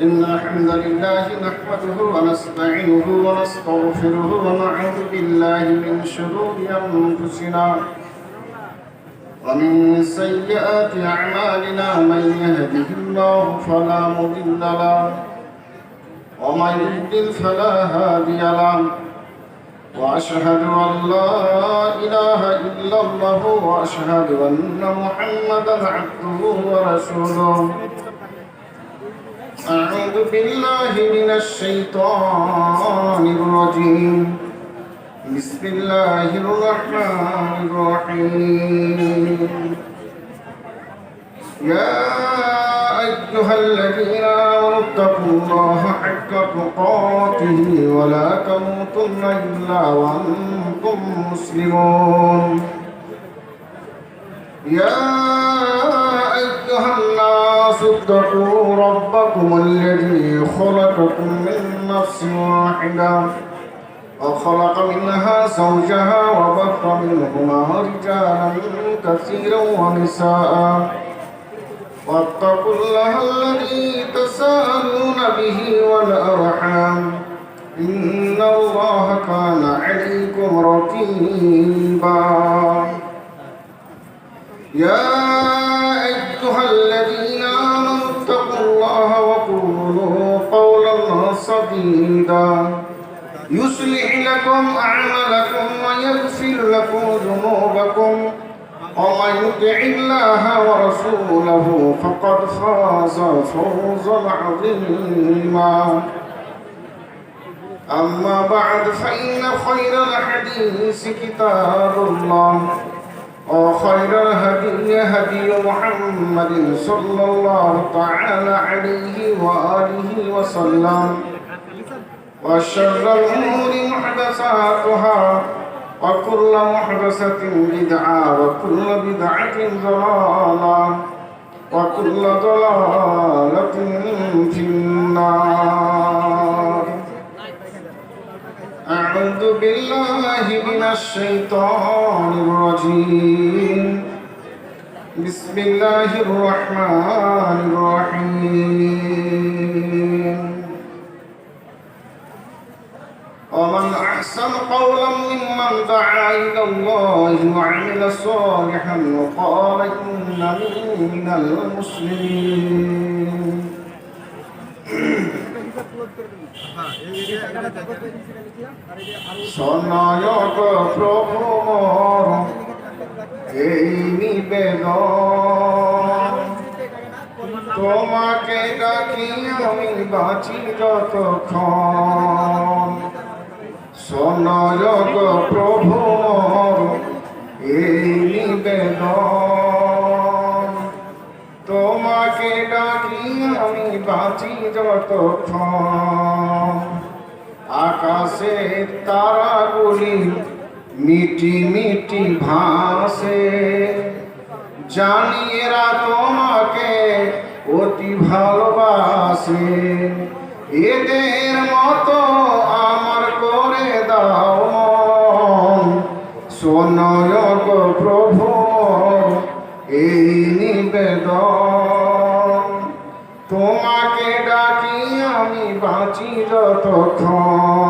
إن الحمد لله نحمده ونستعينه ونستغفره ونعوذ بالله من شرور أنفسنا ومن سيئات أعمالنا من يهده الله فلا مضل له ومن يضلل فلا هادي له وأشهد أن لا إله إلا الله وأشهد أن محمدا عبده ورسوله أعوذ بالله من الشيطان الرجيم بسم الله الرحمن الرحيم يا أيها الذين آمنوا اتقوا الله حق تقاته ولا تموتن إلا وأنتم مسلمون يا أيها الناس اتقوا ربكم الذي خلقكم من نفس واحدة وخلق منها زوجها وبث منهما رجالا كثيرا ونساء واتقوا الله الذي تساءلون به والأرحام إن الله كان عليكم رقيبا يا أيها الذين آمنوا اتقوا الله وقولوا قولا سديدا يصلح لكم أعمالكم ويغفر لكم ذنوبكم ومن يطع الله ورسوله فقد فاز فوزا عظيما أما بعد فإن خير الحديث كتاب الله وخير الهدي هدي محمد صلى الله تعالى عليه وآله وسلم وشر الأمور محدثاتها وكل محدثة بدعة وكل بدعة ضلالة وكل ضلالة في النار أعوذ بالله من الشيطان الرجيم بسم الله الرحمن الرحيم ومن أحسن قولا ممن دعا إلى الله وعمل صالحا وقال إنني من المسلمين সনায়ক প্রভু মোর এই নিবেদন তোমাকে ডাকি আমি বাঁচি যতক্ষণ সনায়ক প্রভু মোর এই নিবেদন তোমাকে ডাকি আমি বাঁচি যতক্ষণ আকাশে তারাগুলি মিটি মিটি ভাসে জানি এরা তোমাকে অতি ভালোবাসে এদের মতো আমার করে দাও মন সনায়ক প্রভু এই নিবেদন তোমাকে ডাকি আমি বাঁচি যতক্ষণ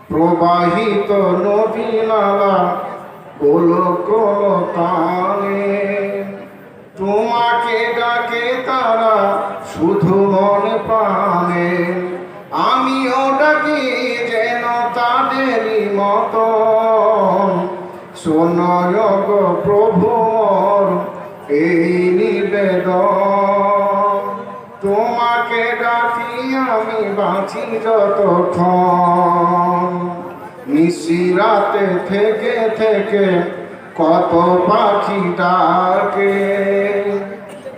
প্রবাহিত নদী নালা কোলো কোলো তানে তোমাকে ডাকে তারা শুধু মনে প্রাণে আমিও ডাকি যেন তাদেরই মতন সনায়ক প্রভু এই নিবেদন তোমাকে ডাকি আমি বাঁচি যতক্ষণ নিশিরাতে থেকে থেকে কত পাখি ডাকে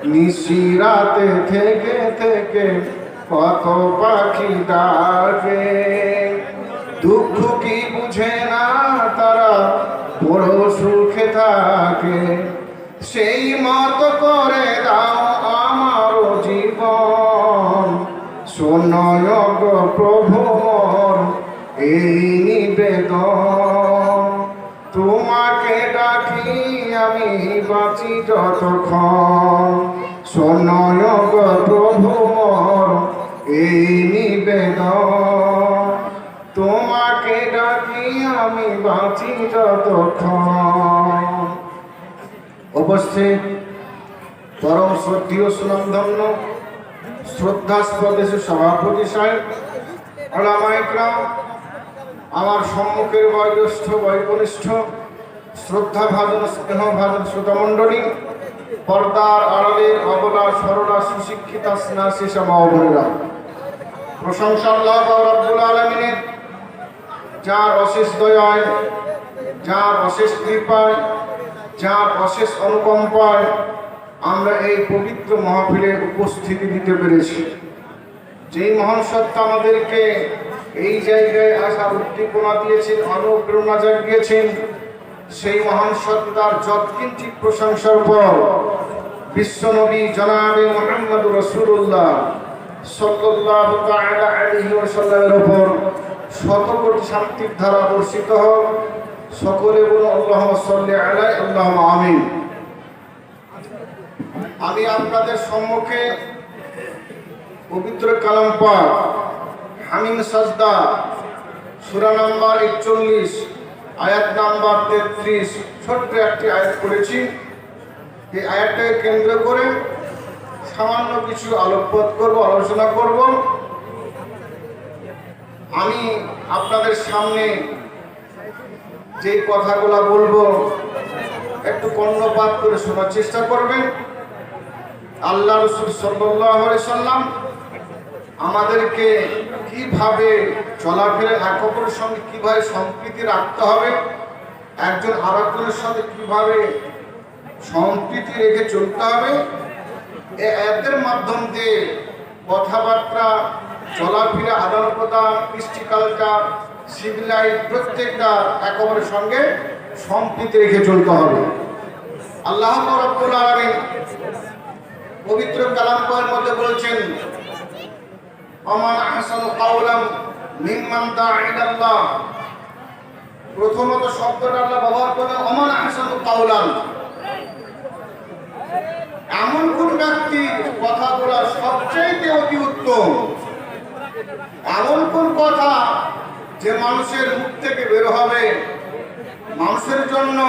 নিশিরাতে থেকে থেকে কত পাখি ডাকে দুঃখ কি বুঝে না তারা বড় সুখে থাকে সেই মত করে দাও আমার জীবন সনায়ক প্রভু এই নিবেদন তোমাকে ডাকি আমি বাঁচি যতক্ষণ শোনয় গো প্রভু মোর এই নিবেদন, তোমাকে ডাকি আমি বাঁচি যতক্ষণ। উপস্থিত পরম শ্রদ্ধেয় সুনামধন্য শ্রদ্ধাস্পদ সভাপতি সাহেব, ওলামায়ে কেরাম, আমার সম্মুখের বয়োজ্যেষ্ঠ বয়োকনিষ্ঠ শ্রদ্ধাভাজন স্নেহভাজন শ্রোতামণ্ডলী, পর্দার আড়ালের অবলা সরলা সুশিক্ষিতা স্নাসিসা মা বোনেরা, প্রশংসা আল্লাহ রাব্বুল আলামিনের, যার অশেষ দয়ায়, যার অশেষ কৃপায়, যার অশেষ অনুকম্পায় আমরা এই পবিত্র মাহফিলে উপস্থিতি দিতে পেরেছি। যেই মহান সত্তা আমাদেরকে এই জায়গায় আসার উদ্দীপনা দিয়েছেন, অনুপ্রেরণা জাগিয়েছেন, সেই মহান সত্তার যৎকিঞ্চিৎ প্রশংসার পর বিশ্বনবী জনাবে মুহাম্মদ রাসূলুল্লাহ সাল্লাল্লাহু তাআলা আলাইহি ওয়াসাল্লামের উপর শত কোটি শান্তির ধারা বর্ষিত হোক। সকলে বলুন আল্লাহুম্মা সাল্লি আলাইহি আল্লাহুম্মা আমিন। আমি আপনাদের সম্মুখে পবিত্র কালাম পাক হামিম সাজদা সূরা নাম্বার 41 আয়াত নাম্বার 33 ছোট্ট একটি আয়াত পড়েছি। এই আয়াতটাকে কেন্দ্র করে সামান্য কিছু আলোকপাত করব, আলোচনা করব। আমি আপনাদের সামনে যে কথাগুলো বলবো একটু কর্ণপাত করে শোনার চেষ্টা করবেন। আল্লাহ রাসূল সাল্লাল্লাহু আলাইহি সাল্লাম আমাদেরকে কিভাবে চলাফেরা, এক অপরের সঙ্গে কিভাবে সম্প্রীতি রাখতে হবে, একজন আরেকজনের সাথে কিভাবে সম্প্রীতি রেখে চলতে হবে, এদের মাধ্যম দিয়ে কথাবার্তা, চলাফেরা, আদান প্রদান, কৃষ্টি কালচার, সিভিল লাইফ প্রত্যেকটা এক অপরের সঙ্গে সম্প্রীতি রেখে চলতে হবে। আল্লাহ রাব্বুল আলামিন পবিত্র কালাম পাকের মধ্যে বলেছেন, ওমান আহসানু কাওলাম মিম্মান দাআ ইলাল্লাহ। প্রথমত শব্দটা আল্লাহ ব্যবহার করেন ওমান আহসানু কাওলাম। এমন কোন ব্যক্তি কথা বলার সবচেয়ে অতি উত্তম, এমন কোন কথা যে মানুষের মুখ থেকে বের হবে, মানুষের জন্য,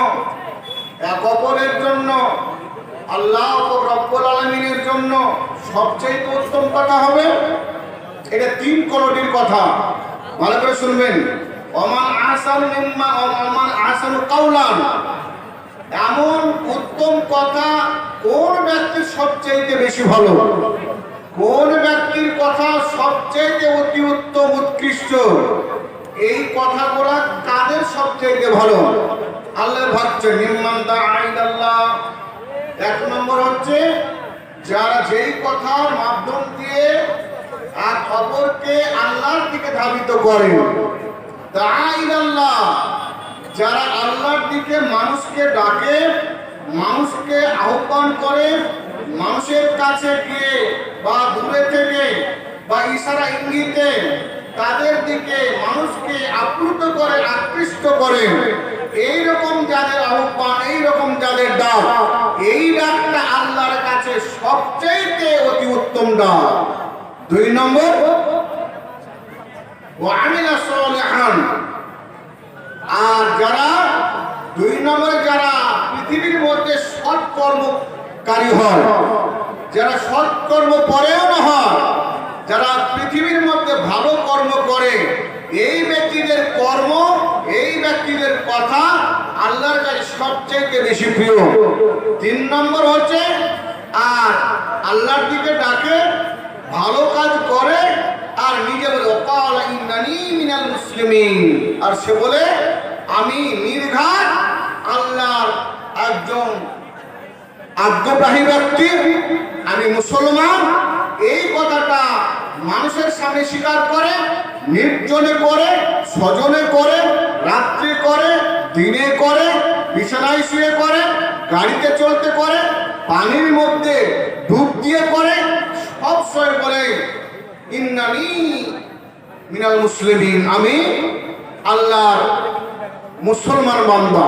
এক অপরের জন্য, আল্লাহ রাব্বুল আলামিনের জন্য সবচেয়ে উত্তম কথা হবে। এটা তিন কোয়ালিটির কথা, ভালো করে শুনবেন। ওমান আহসানু মিম্মান ওমান আহসানু কাওলান, এমন উত্তম কথা কোন ব্যক্তির সবচেয়ে বেশি ভালো, কোন ব্যক্তির কথা সবচেয়ে অতি উত্তম উৎকৃষ্ট, এই কথাগুলা কাদের সবচেয়ে ভালো? আল্লাহর ভক্ত মিম্মান দাআ ইলাল্লাহ। এক নম্বর হচ্ছে যারা যেই কথার মাধ্যম দিয়ে আর অপরকে আল্লাহর দিকে ধাবিত করে। দাআ ইলাল্লাহ, যারা আল্লাহর দিকে মানুষকে ডাকে, মানুষকে আহ্বান করে, মানুষের কাছে গিয়ে বা দূরে থেকে বা ইশারা ইঙ্গিতে তাদের দিকে মানুষকে আপ্লুত করে, আকৃষ্ট করে, এইরকম যাদের আহ্বান, এইরকম যাদের ডাক, এই ডাকটা আল্লাহর কাছে সবচেয়ে অতি উত্তম ডাক। দুই নম্বর ওয়া আমিলা সালিহান, আর যারা দুই নম্বরে যারা পৃথিবীর মধ্যে সৎকর্মকারী হয়, যারা সৎকর্ম পরেও না হয়, যারা পৃথিবীর মধ্যে ভালো কর্ম করে, এই ব্যক্তিদের কর্ম, এই ব্যক্তিদের কথা আল্লাহর কাছে সবচেয়ে বেশি প্রিয়। তিন নম্বর হচ্ছে আর আল্লাহর দিকে ডাকে, ভালো কাজ করে, আর নিজে বলে ওয়াকালা ইন্নানি মিনাল মুসলিমিন, আর সে বলে আমি নির্ঘাত আল্লাহর একজন আজ্ঞাবাহী ব্যক্তি, আমি মুসলমান। এই কথাটা মানুষের সামনে স্বীকার করে, নির্জনে করে, স্বজনে করে, রাত্রে করে, দিনে করে, বিছানায় শুয়ে করে, গাড়িতে চলতে করে, পানির মধ্যে ডুব দিয়ে করে, সব সময় বলে ইন্নানি মিনাল মুসলিমিন, আমি আল্লাহর মুসলমান বান্দা।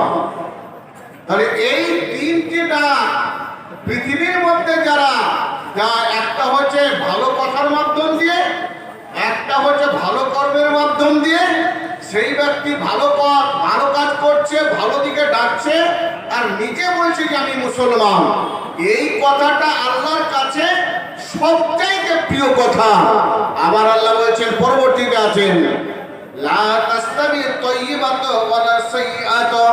তাহলে এই তিনটি ডাক পৃথিবীর মধ্যে যারা যা একটা হচ্ছে ভালো কথার মাধ্যম দিয়ে, একটা হচ্ছে ভালো কর্মের মাধ্যম দিয়ে। সেই ব্যক্তি ভালো কাজ করছে, ভালো দিকে ডাকছে, আর নিজে বলছে যে আমি মুসলমান। এই কথাটা আল্লাহর কাছে সবচাইতে প্রিয় কথা। আবার আল্লাহ বলছেন, পরবর্তীতে আছেন, লা তাস্তাবি তাইয়্যিবাতু ওয়ালা সাইয়্যাতু।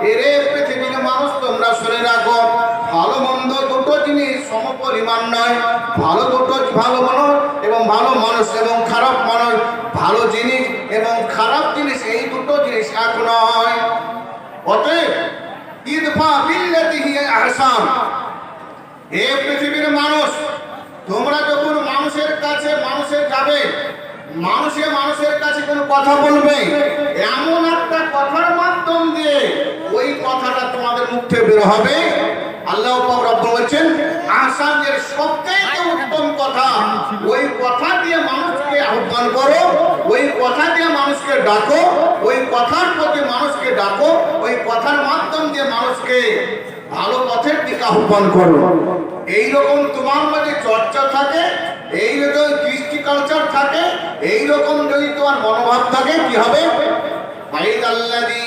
এরে পৃথিবীর মানুষ, তোমরা শুনে রাখো, ভালো মন্দ দুটো জিনিস সমপরিমাণ নয়। ভালো মানুষ এবং ভালো মানুষ এবং খারাপ মানুষ, ভালো জিনিস এবং খারাপ জিনিস, এই দুটো জিনিস এক নয়। অতএব ইদফা বিল্লাতি হিয়া আহসান। হে পৃথিবীর মানুষ, তোমরা যখন মানুষের কাছে যাবে, মানুষের কাছে কোনো কথা বলবে, এমন একটা কথার মাধ্যম দিয়ে ওই কথাটা তোমাদের মুখ থেকে বের হবে। আল্লাহ পাক রব্বুল বলছেন, আহসানের সবচেয়ে উত্তম কথা, ওই কথা দিয়ে মানুষকে আহ্বান করো, ওই কথা দিয়ে মানুষকে ডাকো, ওই কথার প্রতি মানুষকে ডাকো, ওই কথার মাধ্যম দিয়ে মানুষকে ভালো পথের দিকে আহ্বান করো। এইরকম তোমার মধ্যে চর্চা থাকে, এইরকম কৃষ্টি কালচার থাকে, এইরকম যদি তোমার মনোভাব থাকে, কি হবে? ফাইদাল্লাযী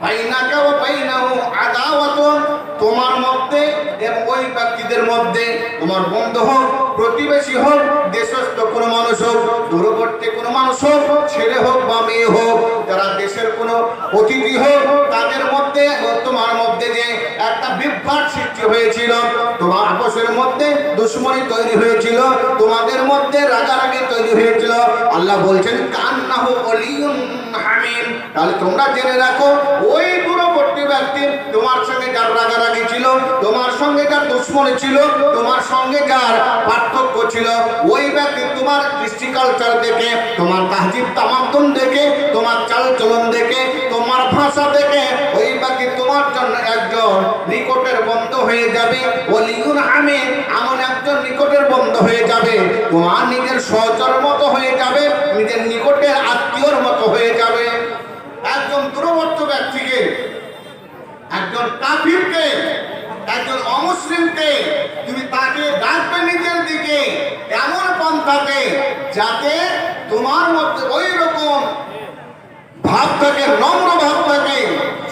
বাইনাকা ওয়া বাইনাহু আদাওয়াতুন, তোমার মধ্যে এবং ওই ব্যক্তিদের মধ্যে, তোমার বন্ধু হোক, প্রতিবেশী হোক, দেশস্থ কোনো মানুষ হোক, দূরবর্তী কোনো মানুষ হোক, ছেলে হোক বা মেয়ে হোক, যারা দেশের কোনো অতিথি হোক, তাদের মধ্যে তোমার মধ্যে যে একটা বিভ্রাট সৃষ্টি হয়েছিল, তোমার আপসের মধ্যে দুশ্মনী তৈরি হয়েছিল, তোমাদের মধ্যে রাগারাগি তৈরি হয়েছিল, আল্লাহ বলছেন কান্নাহু ওয়ালিয়ুন হামিম। তাহলে তোমরা জেনে রাখো, ওই দূরবর্তী ব্যক্তি তোমার সঙ্গে যার রাগারাগি ছিল, তোমার সঙ্গে যার দুশ্মনী ছিল, তোমার সঙ্গে যার পার্থক্য ছিল, ওই ব্যক্তি তোমার কৃষ্টি কালচার দেখে, তোমার তাহজিব তামাদ্দুন দেখে, তোমার চালচলন দেখে, তোমার ভাষা দেখে, ওই ব্যক্তি তোমার জন্য একজন নিকটের বন্ধু হয়ে যাবে। ওয়ালিয়ুন হামিম, এমন একজন নিকটের বন্ধু হয়ে যাবে, তোমার নিজের সহচর মতো হয়ে যাবে, নিজের নিকটের আত্মীয়র মতো হয়ে যাবে। একজন দূরবর্তী ব্যক্তিকে, একজন কাফিরকে, একজন অমুসলিমকে তুমি তাকে ডাকবে নিজের দিকে এমন পন্থাতে, যাতে তোমার মধ্যে ওই রকম ভাব থাকে, নম্র ভাব থাকে,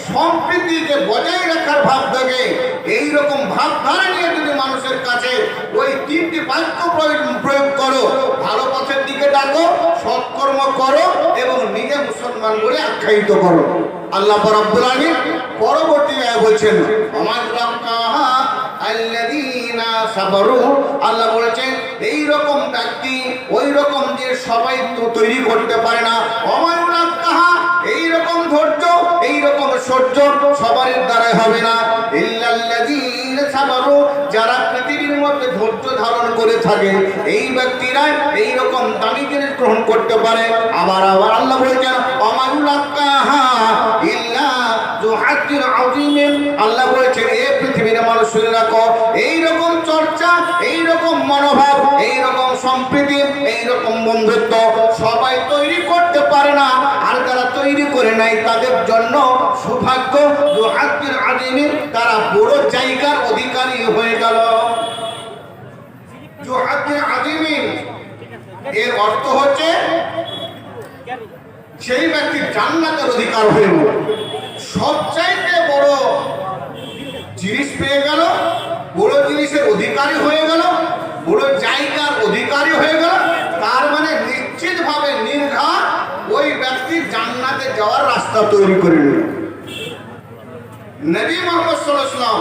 সম্প্রীতিকে বজায় রাখার ভাব থাকে। এইরকম ভাবধারা নিয়ে যদি মানুষের কাছে ওই তিনটি বাক্য প্রয়োগ করো, ভালো পথের দিকে ডাকো, সৎকর্ম করো এবং নিজে মুসলমান বলে আখ্যায়িত করো। আল্লাহ রাব্বুল আলামিন পরবর্তী আয়াতে বলছেন, আল্লাযীনা সাবারু, আল্লাহ বলেছেন এই রকম ব্যক্তি, ওই রকম যে সবাই তো তৈরি করতে পারে না, এই রকম ধৈর্য, এই রকম সহ্য সবার দ্বারাই হবে না। ইল্লাল্লাযীনা সাবারু, যারা পৃথিবীর মধ্যে ধৈর্য ধারণ করে থাকে, এই ব্যক্তিরা এই রকম দামি জিনিস গ্রহণ করতে পারে। আবার আল্লাহ বলেছেন, অমায়ুলাক্কাহা ইল্লা যু হাজ্জির আযীম। আল্লাহ বলেছেন, এ পৃথিবীর মানুষ শুনে রাখো, এই রকম চর্চা, এই রকম মনোভাব, এই রকম সম্প্রীতি, এই রকম বন্ধুত্ব সবাই তৈরি করতে পারে না। আর যারা তৈরি করে নাই, তাদের জন্য সৌভাগ্য, যু হাজ্জির আযীম, তারা বড় জায়গার অধিকারী হয়ে গেল। যু হাজ্জির আযীম এর অর্থ হচ্ছে সেই ব্যক্তি জান্নাতের অধিকার হয়ে গেল, সবচাইতে বড় জিনিস পেয়ে গেল, বড় জিনিসের অধিকারী হয়ে গেল, বড় জায়গার অধিকারী হয়ে গেল। তার মানে নিশ্চিতভাবে নির্ঘাত ওই ব্যক্তি জান্নাতে যাওয়ার রাস্তা তৈরি করে নিল। নবী মুহাম্মদ সাল্লাল্লাহু আলাইহি ওয়াসাল্লাম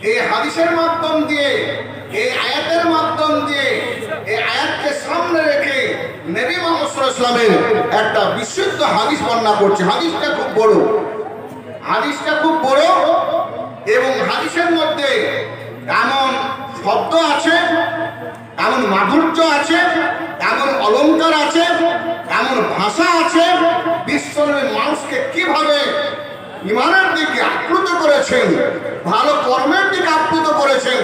এই হাদিসের মাধ্যম দিয়ে, এই আয়াতের মাধ্যম দিয়ে, এই আয়াতকে সামনে রেখে নবী মুহাম্মদ সাল্লাল্লাহু আলাইহি ওয়াসাল্লামের একটা বিশুদ্ধ হাদিস বর্ণনা করছে। হাদিসটা খুব বড়, হাদিসটা খুব বড় এবং হাদিসের মধ্যে এমন শব্দ আছে, এমন মাধুর্য আছে, এমন অলংকার আছে, এমন ভাষা আছে, বিশ্বনবী মানুষকে কিভাবে ইমানের দিকে আপ্লুত করেছেন, ভালো কর্মের দিকে আপ্লুত করেছেন।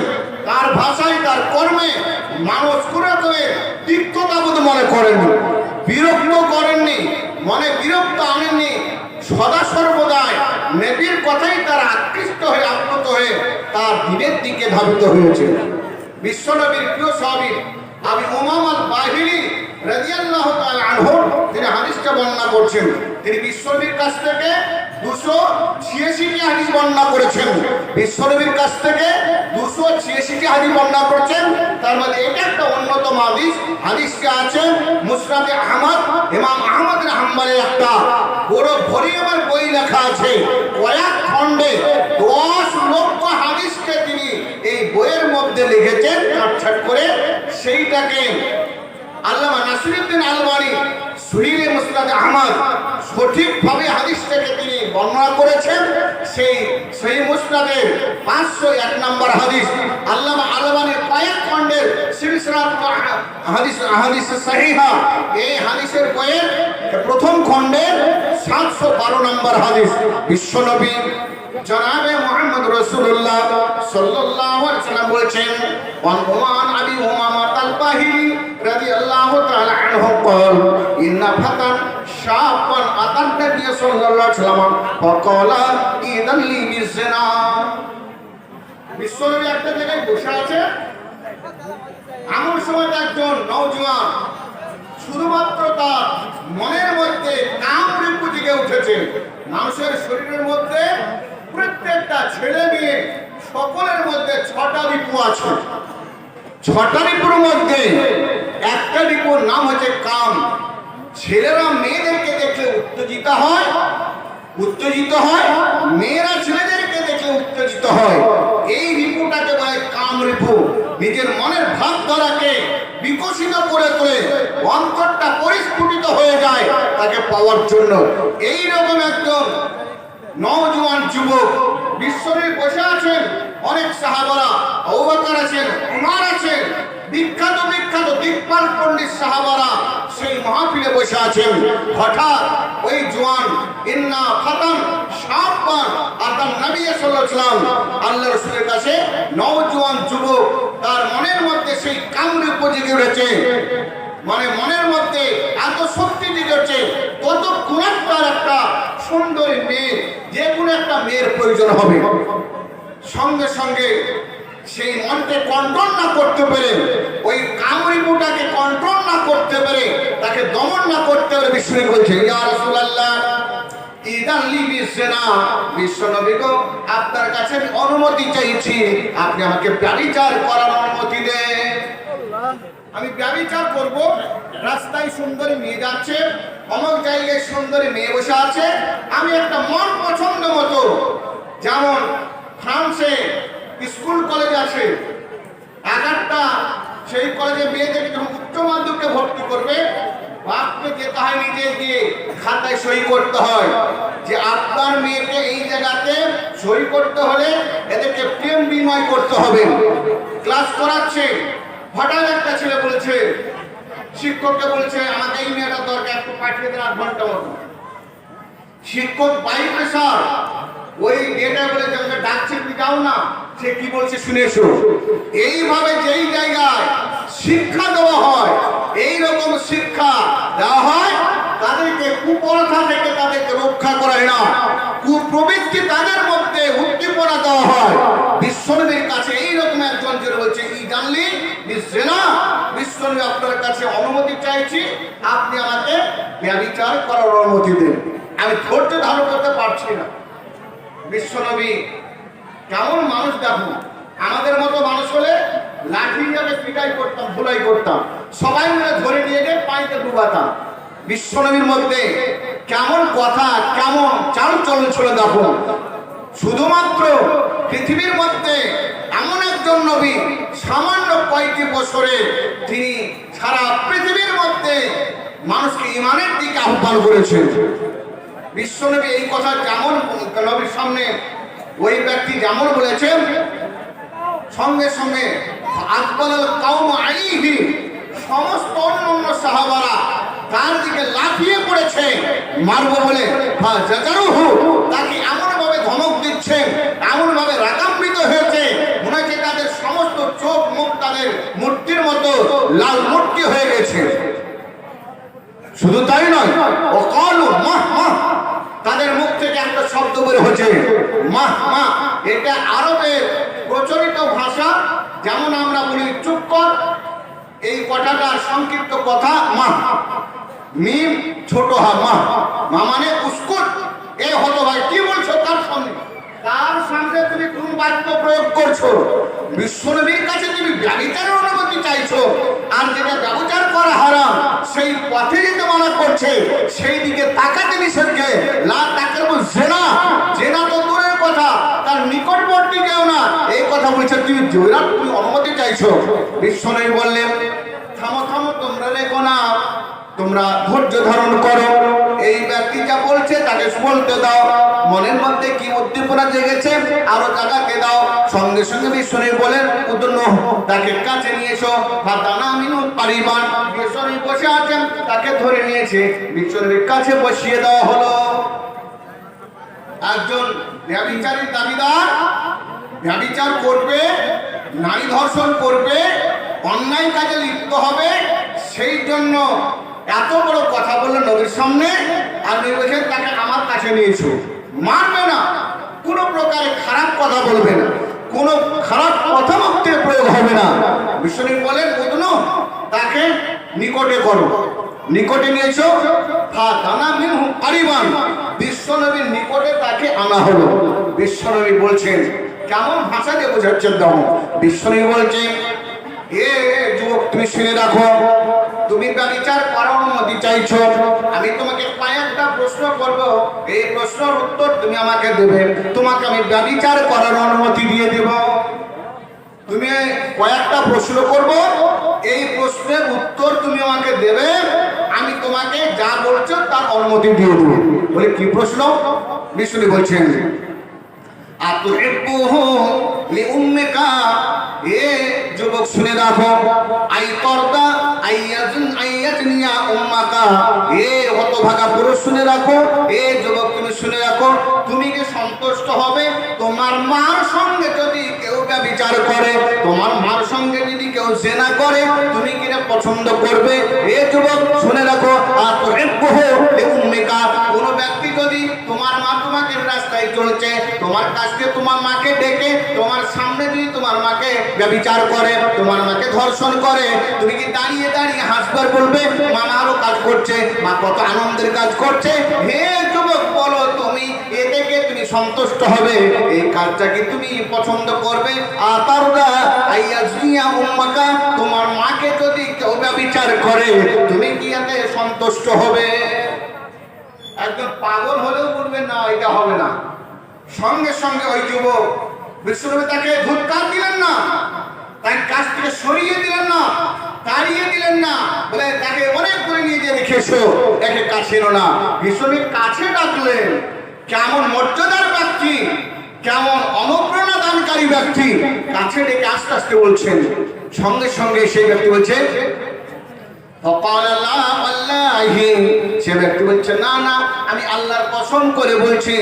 তার ভাষায়, তার কর্মে মানুষ করে তিক্ততা বোধ মনে করেননি, বিরক্ত করেননি, মনে বিরক্ত আনেননি। সদা সর্বদাই নবীর কথাই তারা আকৃষ্ট হয়ে, আপ্লুত হয়ে তার দিনের দিকে ধাবিত হয়েছে। বিশ্বনবীর প্রিয় সাহাবী আবু উমামা আল-বাহিলি রাদিয়াল্লাহু তাআলা আনহু তিনি হাদিসটা বর্ণনা করছেন। তিনি বিশ্বনবীর কাছ থেকে 286টি হাদিস বর্ণনা করেছেন। বিশ্বনবীর কাছ থেকে 286টি হাদিস বর্ণনা করেছেন। তার মধ্যে এটা একটা অন্যতম হাদিস। হাদিসটা আছে মুসনাদে আহমদ, ইমাম আহমদ বিন হাম্বলের একটা বড় ভলিউমের বই লেখা আছে। কয়েক খণ্ডে 10 লক্ষ হাদিসকে তিনি এই বইয়ের মধ্যে লিখেছেন কাটছাট করে। সেইটাকে আল্লামা নাসিরউদ্দিন আলবানী সহিহে মুসনাদে আহমদ সঠিকভাবে হাদিসটাকে তিনি বর্ণনা করেছেন। সেই সহিহ মুসনাদের 501 নম্বর হাদিস। আল্লামা আলবানীর কয়েক খণ্ডের সিলসিলাতুল হাদিস সহিহা এই হাদিসের বইয়ের প্রথম খণ্ডের 712 নম্বর হাদিস। বিশ্বনবী জনাবে মুহাম্মদ রাসূলুল্লাহ সাল্লাল্লাহু আলাইহি ওয়াসাল্লাম বলেছেন, ওয়ান উমান আবি উমামা আল-বাহিলি রাদিয়াল্লাহু তাআলা আনহু قال ان فتى شابا اتى النبي صلى الله عليه وسلم فقال اذن لي بالزنا। বিশ্বনবী একটা জায়গায় বসে আছে, এমন সময় একজন নওজোয়ান শুধুমাত্র তার মনের মধ্যে কামরূপ জেগে উঠেছে। মানুষের শরীরের মধ্যে প্রত্যেকটা ছেলে মেয়ে সকলের মধ্যে 6টা রিপু আছে। 6টা রিপুর মধ্যে একটা রিপুর নাম হচ্ছে কাম। ছেলেরা মেয়েদেরকে দেখলে উত্তেজিত হয়, মেয়েরা ছেলেদেরকে দেখলে উত্তেজিত হয়। এই রিপুটাকে বলে কাম রিপু। নিজের মনের ভাবধারাকে বিকশিত করে তোলে, অন্তরটা পরিস্ফুটিত হয়ে যায় তাকে পাওয়ার জন্য। এই রকম একজন নওজোয়ান যুবক বিশ্বনবী বসে আছেন। অনেক সাহাবারা, আবু বকর আছেন, উমর আছেন, বিখ্যাত দিকপাল পণ্ডিত সাহাবারা সেই মাহফিলে বসে আছেন। হঠাৎ ওই জওয়ান ইন্না ফাতান শাবান আতান নবী সাল্লাল্লাহু আলাইহি ওয়াসাল্লাম আল্লাহর রাসূলের কাছে নওজোয়ান যুবক তার মনের মধ্যে সেই কামরূপ জেগে উঠেছে। মানে মনের মধ্যে এত শক্তি জেগেছে, কত গুণাত্মার একটা সুন্দরী মেয়ে, যে কোনো একটা মেয়ের প্রয়োজন হবে। সঙ্গে সঙ্গে সেই মনকে কন্ট্রোল না করতে পেরে, ওই কামরিপুটাকে কন্ট্রোল না করতে পেরে, তাকে দমন না করতে পেরে বিশ্বনবী বলছে, ইয়া রাসূলুল্লাহ ইদান লি বিসনা। বিশ্বনবী গো, আপনার কাছে অনুমতি চাইছি, আপনি আমাকে ব্যভিচার করার অনুমতি দেন। আমি ব্যভিচার করব। রাস্তায় সুন্দরী মেয়ে যাচ্ছে, অমুক জায়গায় সুন্দরী মেয়ে বসে আছে, আমি একটা মন পছন্দ মতো, যেমন ফ্রান্সে স্কুল কলেজ আছে, একটা সেই কলেজে মেয়েদেরকে যখন উচ্চ মাধ্যমিকে ভর্তি করবে, বাপকে যেতে হয়, নিজে গিয়ে খাতায় সই করতে হয় যে আপনার মেয়েকে এই জায়গাতে সই করতে হলে এদেরকে প্রেম বিনিময় করতে হবে। ক্লাস করাচ্ছে, হঠাৎ একটা ছেলে বলেছে, শিক্ষককে বলেছে আমাকে এই মেয়েটা দরকার, একটু পাঠিয়ে দেন 8 ঘন্টা মতো। শিক্ষক বাই প্রেসার ওই মেয়েটা বলে যে আমাকে ডাকছে, তুমি যাও না। সে কি বলছে শুনেছো? এইভাবে যেই জায়গায় শিক্ষা দেওয়া হয়, এই রকম শিক্ষা দেওয়া হয়, তাদেরকে কুপ্রথা থেকে তাদেরকে রক্ষা করা হয় না, কুপ্রবৃত্তি তাদের মধ্যে উদ্দীপনা দেওয়া হয়। বিশ্বনবীর কাছে এইরকম একজন যে বলছে ই জানলি বিশ্বনা, বিশ্বনবী আপনার কাছে অনুমতি চাইছি, আপনি আমাকে ব্যভিচার করার অনুমতি দেন। আমি ধৈর্য ধারণ করতে পারছি না। বিশ্বনবী কেমন মানুষ দেখুন, আমাদের মতো মানুষ হলে লাঠি হিসাবে পিটাই করতাম, ধুলাই করতাম, সবাই মিলে ধরে নিয়ে গিয়ে পানিতে ডুবাতাম। বিশ্বনবীর মধ্যে কেমন কথা, কেমন চালচলন ছিল দেখুন। শুধুমাত্র পৃথিবীর মধ্যে এমন একজন নবী, সামান্য কয়েকটি বছরে তিনি সারা পৃথিবীর মধ্যে মানুষকে ঈমানের দিকে আহ্বান করেছেন। বিশ্বনবী এই কথা যেমন নবীর সামনে ওই ব্যক্তি যেমন বলেছেন, সঙ্গে সঙ্গে আকবালাল কাওম আলাইহি, সমস্ত অন্যান্য সাহাবারা তার দিকে লাফিয়ে পড়েছে মারবো বলে, তাকে এমন ভাবে ধমক দিচ্ছে, এমন ভাবে রাগান্বিত হয়েছে, মনে হচ্ছে তাদের সমস্ত চোখ মুখ তাদের মূর্তির মতো লাল মূর্তি হয়ে গেছে। শুধু তাই নয়, ওয়াকালু মাহ মাহ, তাদের মুখ থেকে একটা শব্দ বের হচ্ছে মাহ মাহ। এটা আরবের প্রচলিত ভাষা, যেমন আমরা বলি চুপ কর, এই কথাটার সংক্ষিপ্ত কথা মা, মিম ছোট হা মা, মা মানে উস্কুট। এ হতো ভাই কি বলছো তার সামনে, তার সামনে তুমি কোন বাক্য প্রয়োগ করছো? বিশ্বনবীর কাছে তুমি ব্যভিচারের অনুমতি চাইছো, আর যেটা ব্যভিচার করা হারাম সেই পথে যেতে মানা করছে, সেই দিকে তাকাতে নিষেধকে লা তাকরাবু জিনা, জিনা তো দূরের কথা, তার নিকটবর্তী যেও না, এই কথা বলছে তুমি জোরা, তুমি অনুমতি চাইছো। বিশ্বনবী বললেন থামো থামো, তোমরা লেখো না, তোমরা ধৈর্য ধারণ করো, এই ব্যক্তি যা বলছে তাকে বলতে দাও, মনের মধ্যে কি উদ্দীপনা জেগেছে আরো জায়গাকে দাও। সঙ্গে সঙ্গে বিশ্বনবী বলেন উদ্দন্য, তাকে কাছে নিয়ে এসো, ফাতানা মিনু পারিবান, বিশ্বনবী বসে আছেন, তাকে ধরে নিয়েছে, বিশ্বনবীর কাছে বসিয়ে দেওয়া হলো। একজন ব্যভিচারীর দাবিদার ব্যভিচার করবে, নারী ধর্ষণ করবে, অন্যায় কাজে লিপ্ত হবে, সেই জন্য এত বড় কথা বললো নবীর সামনে, আর নবী বলছেন তাকে আমার কাছে নিয়েছো, মারবে না, কোনো প্রকারে খারাপ কথা বলবে না, কোনো খারাপ কথা মুখে প্রয়োগ হবে না। বিশ্বনবী বলেন বুঝলো, তাকে নিকটে করো, নিকটে নিয়েছো, ফাতানা মিনহু কারিবান, বিশ্বনবীর নিকটে তাকে আনা হলো। বিশ্বনবী বলছেন, কেমন ভাষা দিয়ে বোঝাচ্ছেন দাও। বিশ্বনবী বলছেন, এ যুবক তুমি শুনে রাখো, তুমি ব্যভিচার করার অনুমতি চাইছো, আমি তোমাকে কয়েকটা প্রশ্ন করব, এই প্রশ্নের উত্তর তুমি আমাকে দেবে, তোমাকে আমি ব্যভিচার করার অনুমতি দিয়ে দেব। তুমি কয়েকটা প্রশ্ন করব, এই প্রশ্নের উত্তর তুমি আমাকে দেবে, আমি তোমাকে যা বলছো তার অনুমতি দিয়ে দেব। বলে কি প্রশ্ন? বিষ্ণু বলছেন আতুহিব্বুহু লিউম্মিকা, এ যুবক শুনে রাখো, আই তরদা আইয়াজনিয়া উম্মাকা, এ হতভাগা পুরুষ শুনে রাখো, এ যুবক তুমি শুনে রাখো, তুমি কি সন্তুষ্ট হবে তোমার মার সঙ্গে যদি কেউ ব্যভিচার করে, তোমার মার সঙ্গে যদি কেউ জেনা করে, তুমি কি পছন্দ করবে? এ যুবক শুনে রাখো, আতুহিব্বুহু লিউম্মিকা, কোন ব্যক্তি যদি তোমার মা তোমাকে রাস্তায় চলছে, তোমার কাছে তোমার মাকে ডেকে তোমার সামনে যদি তোমার মাকে ব্যভিচার করে, তোমার মাকে ধর্ষণ করে, তুমি কি দাঁড়িয়ে দাঁড়িয়ে হাসবার বলবে মা আরো কাজ করছে, মা কত আনন্দের কাজ করছে? হে যুবক বলো, তুমি এ থেকে তুমি সন্তুষ্ট হবে, এই কাজটা কি তুমি পছন্দ করবে? আতারদা আইয়াজনিয়া উম্মাকা, তোমার মাকে যদি কেউ ব্যভিচার করে, তুমি কি এতে সন্তুষ্ট হবে? একদম পাগল হলেও বলবেন না এটা হবে না। সঙ্গে সঙ্গে ওই যুবক, বিশ্বনবী তাকে ধুৎকার দিলেন না, তাকে কাছ থেকে সরিয়ে দিলেন না, তাড়িয়ে দিলেন না, বলে তাকে অনেক করে নিয়ে যে রেখেছো, একে কাছে না, বিশ্বনবীর কাছে ডাকলেন। কেমন মর্যাদার ব্যক্তি, কেমন অনুপ্রেরণা দানকারী ব্যক্তি, কাছে ডেকে আস্তে আস্তে বলছেন। সঙ্গে সঙ্গে সেই ব্যক্তি বলছে সে ব্যক্তি বলছে না না, আমি আল্লাহর কসম করে বলছি,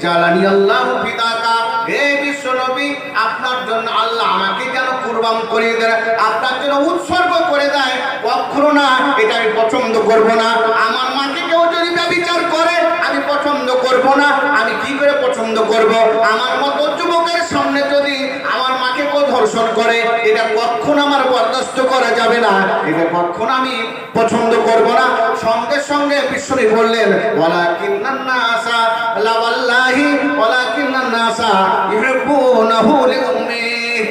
জালানি আল্লাহু ফিদাকা, হে বিশ্বনবী আপনার জন্য আল্লাহ আমাকে যেন কুরবান করে দেয়, আপনার জন্য উৎসর্গ করে দেয়, কখনো না, এটা আমি পছন্দ করব না। আমার মাকে কেউ যদি ব্যভিচার করে আমি পছন্দ করব না। আমি কি করে পছন্দ করব? আমার মতো যুবকের সামনে যদি আমার মাকে কেউ ধর্ষণ করে, এটা কখনো আমার বরদাস্ত করা যাবে না, এটা কখনো আমি পছন্দ করব না। সঙ্গে সঙ্গে বিশ্বনবী বললেন ওয়ালাকিন্নান নাসা লা ওয়াল্লাহি ওয়ালাকিন্নান নাসা ইউহিব্বুনাহু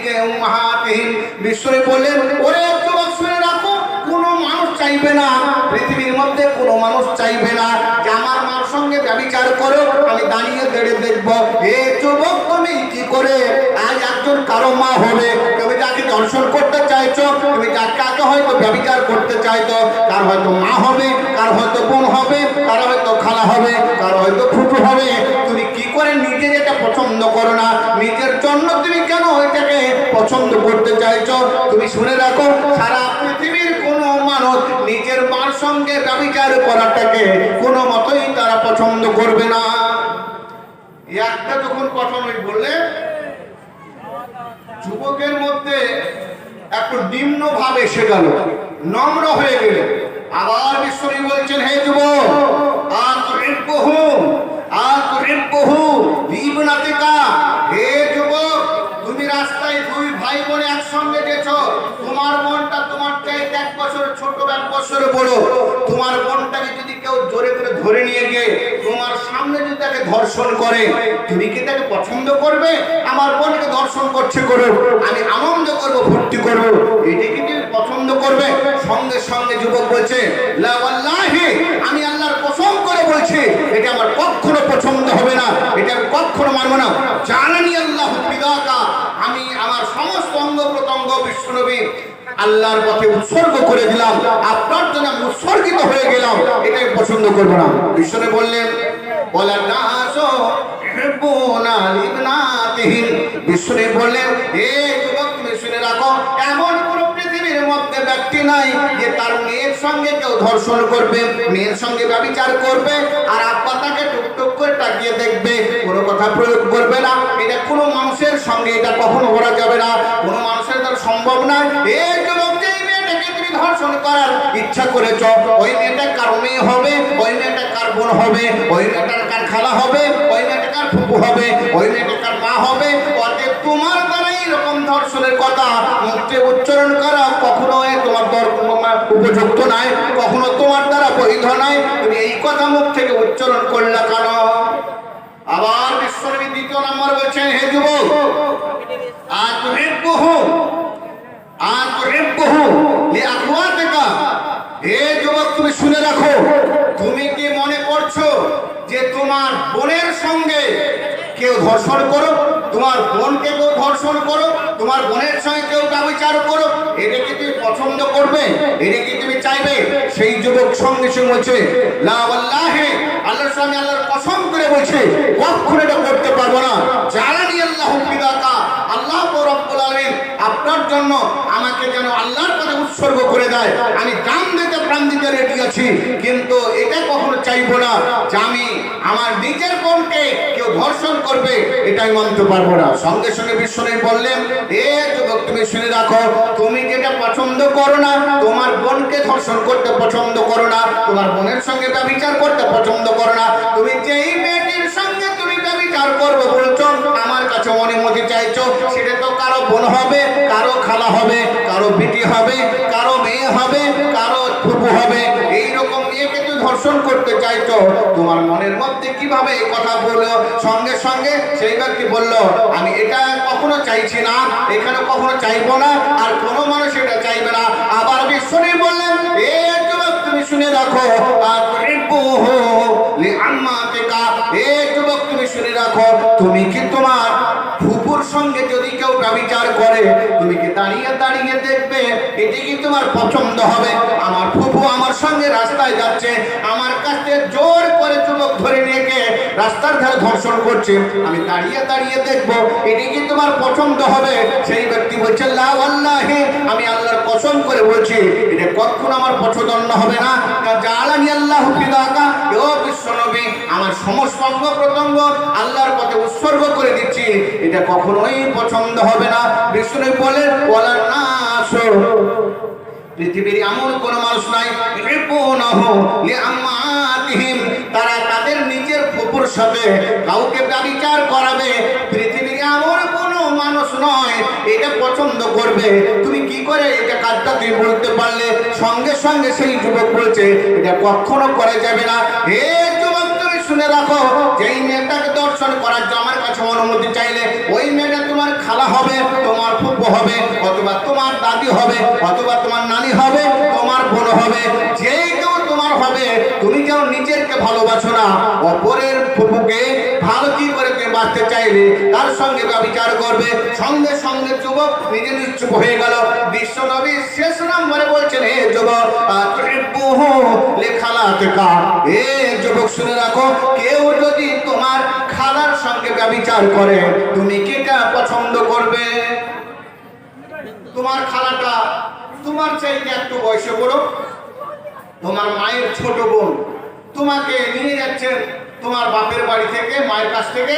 লিউম্মাহাতিহিম। বিশ্বনবী বললেন ওরে যুবক শুনে রাখো, কোন মানুষ চাইবে না, পৃথিবীর মধ্যে কোনো মানুষ চাইবে না যে আমার মার সঙ্গে ব্যভিচার করো, আমি দাঁড়িয়ে দাঁড়িয়ে দেখবো। এ যুবক তুমি কি করে আজ একজন কারো মা হবে, তুমি যাকে দর্শন করতে চাইছো, তুমি যাকে হয়তো ব্যভিচার করতে চাইতো, কার হয়তো মা হবে, কার হয়তো বোন হবে, কার হয়তো খালা হবে, কার হয়তো ফুফু হবে, তুমি কি করে নিজে যেটা পছন্দ করো না, নিজের জন্য তুমি কেন ওইটাকে পছন্দ করতে চাইছো? তুমি শুনে রাখো, সারা পৃথিবীর কোনো মানুষ নিজের মার সঙ্গে ব্যভিচার করাটাকে কোনো মতই তারা পছন্দ করবে না। একটা যখন কথা বললে যুবকের মধ্যে একটু নিম্ন ভাব এসে গেল, নম্র হয়ে গেল। আবার বিশ্বনবী বলছেন হে যুবক, হে যুবক তুমি রাস্তায় বছর বড়, তোমার বোনটাকে যদি কেউ জোরে করে ধরে নিয়ে গিয়ে তোমার সামনে যদি তাকে ধর্ষণ করে, তুমি কি তাকে পছন্দ করবে? আমার বোনকে ধর্ষণ করছে করো, আমি আনন্দ করব, ফুর্তি করব, এটা কি তুমি পছন্দ করবে? সঙ্গে সঙ্গে যুবক বলছে, লা ওয়াল্লাহি, আমি আল্লাহর কসম করে বলছি এটা আমার কখনো পছন্দ হবে না, এটা আমি কখনো মানব না। জানানি আল্লাহু ফিদাকা, আমি আমার সমস্ত অঙ্গ প্রত্যঙ্গ বিশ্বনবী আল্লাহর পথে উৎসর্গ করে দিলাম, আপনার জন্য আমি উৎসর্গিত হয়ে গেলাম, এটাই পছন্দ করব না। বিশ্বনবী বললেন, ওয়ালা নাসু ইউহিব্বুনা লিবনাতিহিম, বিশ্বনবী বললেন, হে যুবক তুমি শুনে রাখো, এমন কোন পৃথিবীর মধ্যে ব্যক্তি নাই যে তার মেয়ের সঙ্গে কেউ ধর্ষণ করবে, মেয়ের সঙ্গে ব্যভিচার করবে আর আব্বা তাকে টুকটুক করে তাকিয়ে দেখবে, কোনো কথা প্রয়োগ করবে না। এটা কোনো মানুষের সঙ্গে এটা কখনো করা যাবে না, কোনো মানুষের দ্বারা সম্ভব নয়। এই যুবক যে মেয়েটাকে তুমি ধর্ষণ করার ইচ্ছা করেছ, ওই মেয়েটা কার মেয়ে হবে, ওই মেয়েটা কার বোন হবে, ওই মেয়েটার কার খালা হবে, ওই মেয়েটা কার ফুপু হবে, ওই মেয়েটা কার মা হবে। অতএব তোমার দ্বারা এইরকম ধর্ষণের কথা মুখে উচ্চারণ করা কখনো তোমার উপযুক্ত নয়, কখনো তোমার দ্বারা বৈধ নয়। তুমি এই কথা মুখ থেকে উচ্চারণ করলা কেন? আবার বিশ্বনবী দ্বিতীয় নম্বর বলছেন, হে যুবক, আতুহিব্বুহু লিআখওয়াতিকা, হে যুবক তুমি শুনে রাখো, তুমি কি মনে করছো যে তোমার বোনের সঙ্গে কেউ ধর্ষণ করো, তোমার বোনকে কেউ ধর্ষণ করো, তোমার বোনের সঙ্গে কেউ ব্যভিচার করো, এটা কি তুমি পছন্দ করবে? এটা কি তুমি চাইবে? সেই যুবক সঙ্গে সঙ্গে বলছে, লা ওয়াল্লাহি, আল্লাহর সামনে আল্লাহর কসম করে বলছে কখনো এটা করতে পারবো না। জালানি আল্লাহু ফিদাকা, আল্লাহ রাব্বুল আলামিন আপনার জন্য আমাকে যেন আল্লাহর পথে উৎসর্গ করে দেয়, আমি জান দিতে প্রাণ দিতে রেডি আছি, কিন্তু এটা কখনো চাইবো না যে আমি আমার নিজের বোনকে কেউ ধর্ষণ করবে, এটাই মানতে পারবো না। সঙ্গে সঙ্গে বিশ্বনবী বললেন, এ যুবক তুমি শুনে রাখো, তুমি যেটা পছন্দ করো না, তোমার বোনকে ধর্ষণ করতে পছন্দ করো না, তোমার বোনের সঙ্গে ব্যভিচার করতে পছন্দ করো না, তুমি যেই মেয়েটির সঙ্গে তুমি ব্যভিচার করবে বলছো, আমার কাছে অনুমতি চাইছো, সেটা তো কারো বোন হবে, কারো খালা হবে, কারো বিটি হবে, কারো মেয়ে হবে, কারো ফুপু হবে, এইরকম মেয়েকে তুমি ধর্ষণ করতে চাইছো, তোমার মনের মধ্যে কিভাবে এই কথা বললো? সঙ্গে সঙ্গে সেই ব্যক্তি বলল, আমি এটা কখনো চাইছি না, এখানে কখনো চাইবো না, আর কোনো মানুষ এটা চাইবে না। আবার বিশ্বনবী বললেন, এ যুবক তুমি শুনে রাখো, আতুহিব্বুহু লিআম্মাতিকা, এ যুবক তুমি শুনে রাখো, তুমি কি তোমার ফুপুর সঙ্গে যদি কেউ ব্যভিচার করে, তুমি কি দাঁড়িয়ে দাঁড়িয়ে দেখবে এটি কি তোমার পছন্দ হবে? আমার ফুপু আমার সঙ্গে রাস্তায় যাচ্ছে, আমার কাছে জোর করে যুবক ধরে নিয়ে গিয়ে রাস্তার ধারে ধর্ষণ করছে, আমি দাঁড়িয়ে দাঁড়িয়ে দেখবো এটি কি তোমার পছন্দ হবে? সেই ব্যক্তি বলছে, লা ওয়াল্লাহি, আমি আল্লাহর কসম করে বলছি এটা কখনো আমার পছন্দ হবে না। জালানি আল্লাহু ফিদাকা, ও বিশ্বনবী আমার সমস্ত অঙ্গ প্রত্যঙ্গ আল্লাহর পথে উৎসর্গ করে দিচ্ছি, এটা কখনোই পছন্দ হবে না। বিশ্বনবী বলেন, ওয়ালা নাসু, পৃথিবীর এমন কোন মানুষ নাই ইউহিব্বুনাহু লিআম্মাতিহিম, তারা তাদের নিজের ফুপুর সাথে কাউকে ব্যভিচার করাবে, পৃথিবীর এমন কোন মানুষ নয় এটা পছন্দ করবে। তুমি কি করে এটা কাজটা তুমি বলতে পারলে? সঙ্গে সঙ্গে সেই যুবক বলছে, এটা কখনো করা যাবে না। হে যুবক তুমি শুনে রাখো, যেই মেয়েটাকে দর্শন করার জন্য আমার কাছে অনুমতি চাইলে, ওই মেয়েটা তোমার খালা হবে, তোমার ফুপু হবে, অথবা তোমার দাদি হবে, অথবা তোমার নানি হবে, তোমার বোন হবে, যেই কেউ তোমার হবে। তুমি যেন নিজেরকে ভালোবাসো না, অপরের ফুপুকে ভালো কি করে তুমি বাঁচতে চাইলে তার সঙ্গে ব্যভিচার করবে। সঙ্গে সঙ্গে যুবক নিজে নিশ্চুপ হয়ে গেল। বিশ্বনবী শেষ নম্বরে বলছেন, হে যুবক, আতুহিব্বুহু লিখালাতিকা, হে যুবক শুনে রাখো, কেউ যদি তোমার খালার সঙ্গে ব্যভিচার করে, তুমি কি এটা পছন্দ করবে? তোমার খালাটা তোমার চাইতে একটু বয়সে বড়, তোমার মায়ের ছোট বোন, তোমাকে নিয়ে যাচ্ছেন তোমার বাপের বাড়ি থেকে, মায়ের কাছ থেকে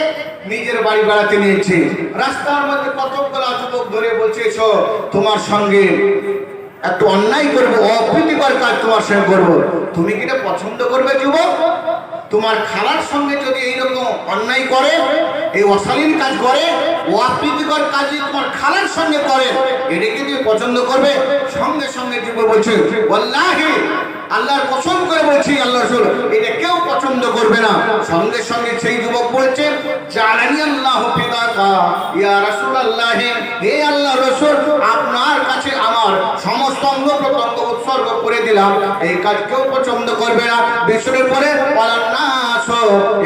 নিজের বাড়ি বেড়াতে নিয়েছে। রাস্তার মধ্যে কতগুলো যুবক ধরে বলছে, এসো তোমার সঙ্গে একটু অন্যায় করবো, অপ্রীতিকর কাজ তোমার সঙ্গে করবো, তুমি কি এটা পছন্দ করবে যুবক? তোমার খালার সঙ্গে যদি এইরকম অন্যায় করে, এই অশালীন কাজ করে, অপ্রীতিকর কাজ যদি তোমার খালার সঙ্গে করে, এটা কি তুমি পছন্দ করবে? সঙ্গে সঙ্গে যুবক বলছে, ওয়াল্লাহি আল্লাহর কসম করে বলছি আল্লাহ রাসূল এটা কেউ পছন্দ করবে না। সঙ্গে সঙ্গে সেই যুবক বলছে জালানি আল্লাহু ফিদাকা ইয়া রাসূলুল্লাহ, হে আল্লাহর রাসূল আপনার কাছে আমার সমস্ত অঙ্গ প্রত্যঙ্গ উৎসর্গ করে দিলাম, এই কাজ কেউ পছন্দ করবে না। বিশ্বরের পরে ওয়ালান্নাস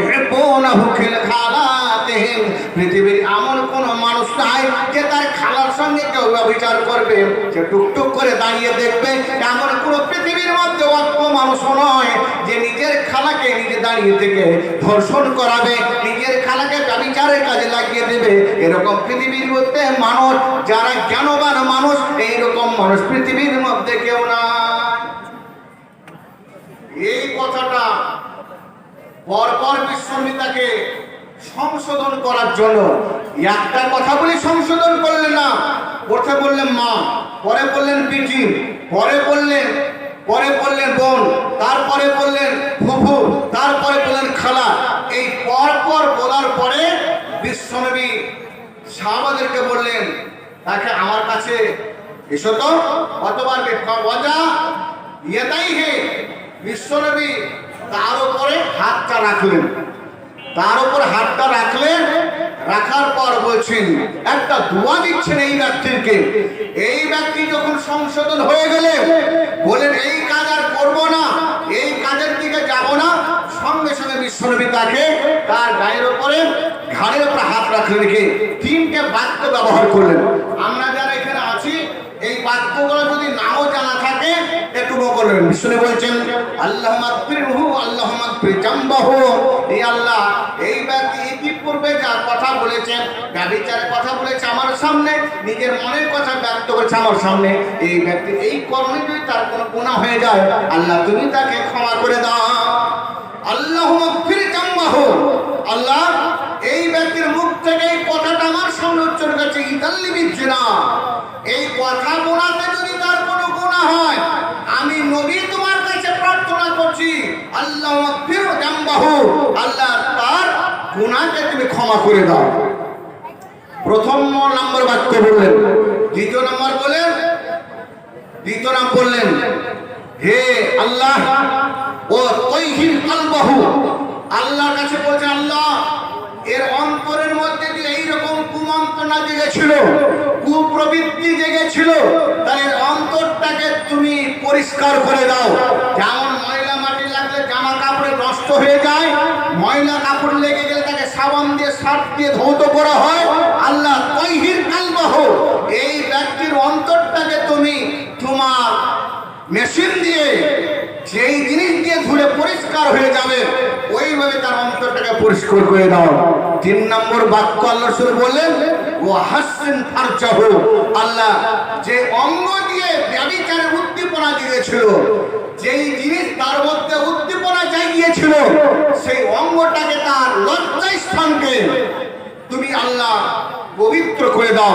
ইউহিব্বুনাহু ফিল খালাতিহিম, পৃথিবীর এমন কোন মানুষ নাই যে তার খালার সঙ্গে কেউ ব্যভিচার করবে, সে টুকটুক করে দাঁড়িয়ে দেখবে। এমন কোন পৃথিবীর মধ্যে অল্প মানুষ নয় যে নিজের খালাকে নিজে দাঁড়িয়ে থেকে ধর্ষণ করাবে, নিজের খালাকে ব্যভিচারের কাজে লাগিয়ে দেবে। এরকম পৃথিবীর মধ্যে মানুষ যারা জ্ঞানবান মানুষ, এইরকম মানুষ পৃথিবীর মধ্যে কেউ নাই। এই কথাটা পরপর বিশ্বমিতাকে সংশোধন করার জন্য একটা কথা বলে সংশোধন করলেন না। প্রথমে বললেন মা, পরে বললেন পিটি, পরে বললেন বোন, তারপরে বললেন ফুফু, তারপরে বললেন খালা। এই পরপর বলার পরে বিশ্বনবী সাহাবাদেরকে বললেন তাকে আমার কাছে এসো তো, কতবার ওয়াজা ইয়াদাই হে। বিশ্বনবী তার উপরে হাতটা রাখলেন, তার উপর হাতটা রাখলেন, রাখার পর বলছেন একটা দোয়া দিচ্ছেন এই ব্যক্তিকে। এই ব্যক্তি যখন সংশোধন হয়ে গেলে বলেন এই কাজ আর করবো না, এই কাজের দিকে যাব না, সঙ্গে সঙ্গে বিশ্বনবী তাকে তার গায়ের উপরে ঘাড়ের উপরে হাত রাখলেন, রেখে তিনটে বাক্য ব্যবহার করলেন। আমরা যারা এখানে আছি এই বাক্যগুলো যদি নাও জানা থাকে একটু বলবেন। বিশ্বনবী বলছেন আল্লাহুম্মা গফিরহু আল্লাহুম্মা গফির জামবাহু, হে আল্লাহ এই ব্যক্তি ইতিপূর্বে যা কথা বলেছেন, ব্যভিচারের কথা বলেছে আমার সামনে, নিজের মনের কথা ব্যক্ত করেছে আমার সামনে, এই ব্যক্তি এই কর্মে যদি তার কোনো গুনাহ হয়ে যায় আল্লাহ তুমি তাকে ক্ষমা করে দাও। আল্লাহুম্মা গফির জামবাহু, আল্লাহ এই ব্যক্তির মুখ থেকে এই কথাটা আমার সামনে উচ্চারণ করেছে ইদাল্লি বিজিনা, এই কথা বলাতে যদি তার কোনো গুনাহ হয় আমি নবী তোমার কাছে প্রার্থনা করছি আল্লাহুম্মা গফির জামবাহু, আল্লাহ তার গুনাহকে তুমি ক্ষমা করে দাও। প্রথম নম্বর বাক্য বললেন। দ্বিতীয় নম্বর বললেন হে আল্লাহ ও তাইহির কলবাহু, আল্লাহর কাছে বলছে আল্লাহ এর অন্তরের মধ্যে যে এইরকম কুমন্ত্রণা জেগেছিল, কুপ্রবৃত্তি জেগেছিল, তার এর অন্তরটাকে তুমি পরিষ্কার করে দাও। যেমন ময়লা মাটি লাগলে জামা কাপড়ে নষ্ট হয়ে যায়, ময়লা কাপড় লেগে গেলে তাকে সাবান দিয়ে সার্ফ দিয়ে ধৌত করা হয়, আল্লাহ তাইহির কলবাহু এই ব্যক্তির অন্তরটাকে তুমি তোমার মেশিন দিয়ে যেই জিনিস দিয়ে ধুলে পরিষ্কার হয়ে যাবে ওইভাবে তার অন্তরটাকে পরিষ্কার করে দাও। তিন নম্বর বাক্য আল্লাহ রাসূল বললেন ও হাসিন ফারজাহু, আল্লাহ যে অঙ্গ দিয়ে ব্যভিচারের উদ্দীপনা দিয়েছিল, যেই জিনিস তার মধ্যে উদ্দীপনা জাগিয়েছিল সেই অঙ্গটাকে তার লজ্জাস্থানকে তুমি আল্লাহ পবিত্র করে দাও।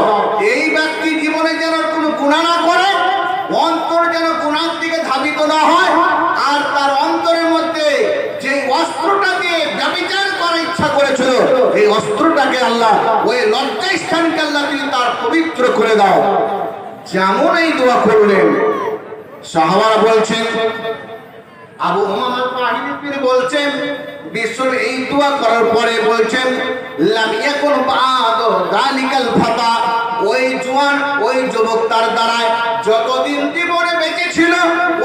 এই ব্যক্তি জীবনে যেন কোনো গুনাহ না করে, অন্তর যেন গুনাহের দিকে ধাবিত না হয়, আর তার অন্তরের মধ্যে যে অস্ত্রটা দিয়ে ব্যভিচার করার ইচ্ছা করেছিল এই অস্ত্রটাকে আল্লাহ ওই লজ্জাস্থানকে আল্লাহ তুমি তার পবিত্র করে দাও। যেমন এই দোয়া করলেন সাহাবারা বলছেন, আবু উমামা তাহিরি পীর বলছেন বিশ্বনবী এই দোয়া করার পরে বলছেন লাম ইয়াকুন বাদ যালিকাল ফাতা, ওই জওয়ান ওই যুবক তার দ্বারায় যতদিন জীবনে বেঁচে ছিল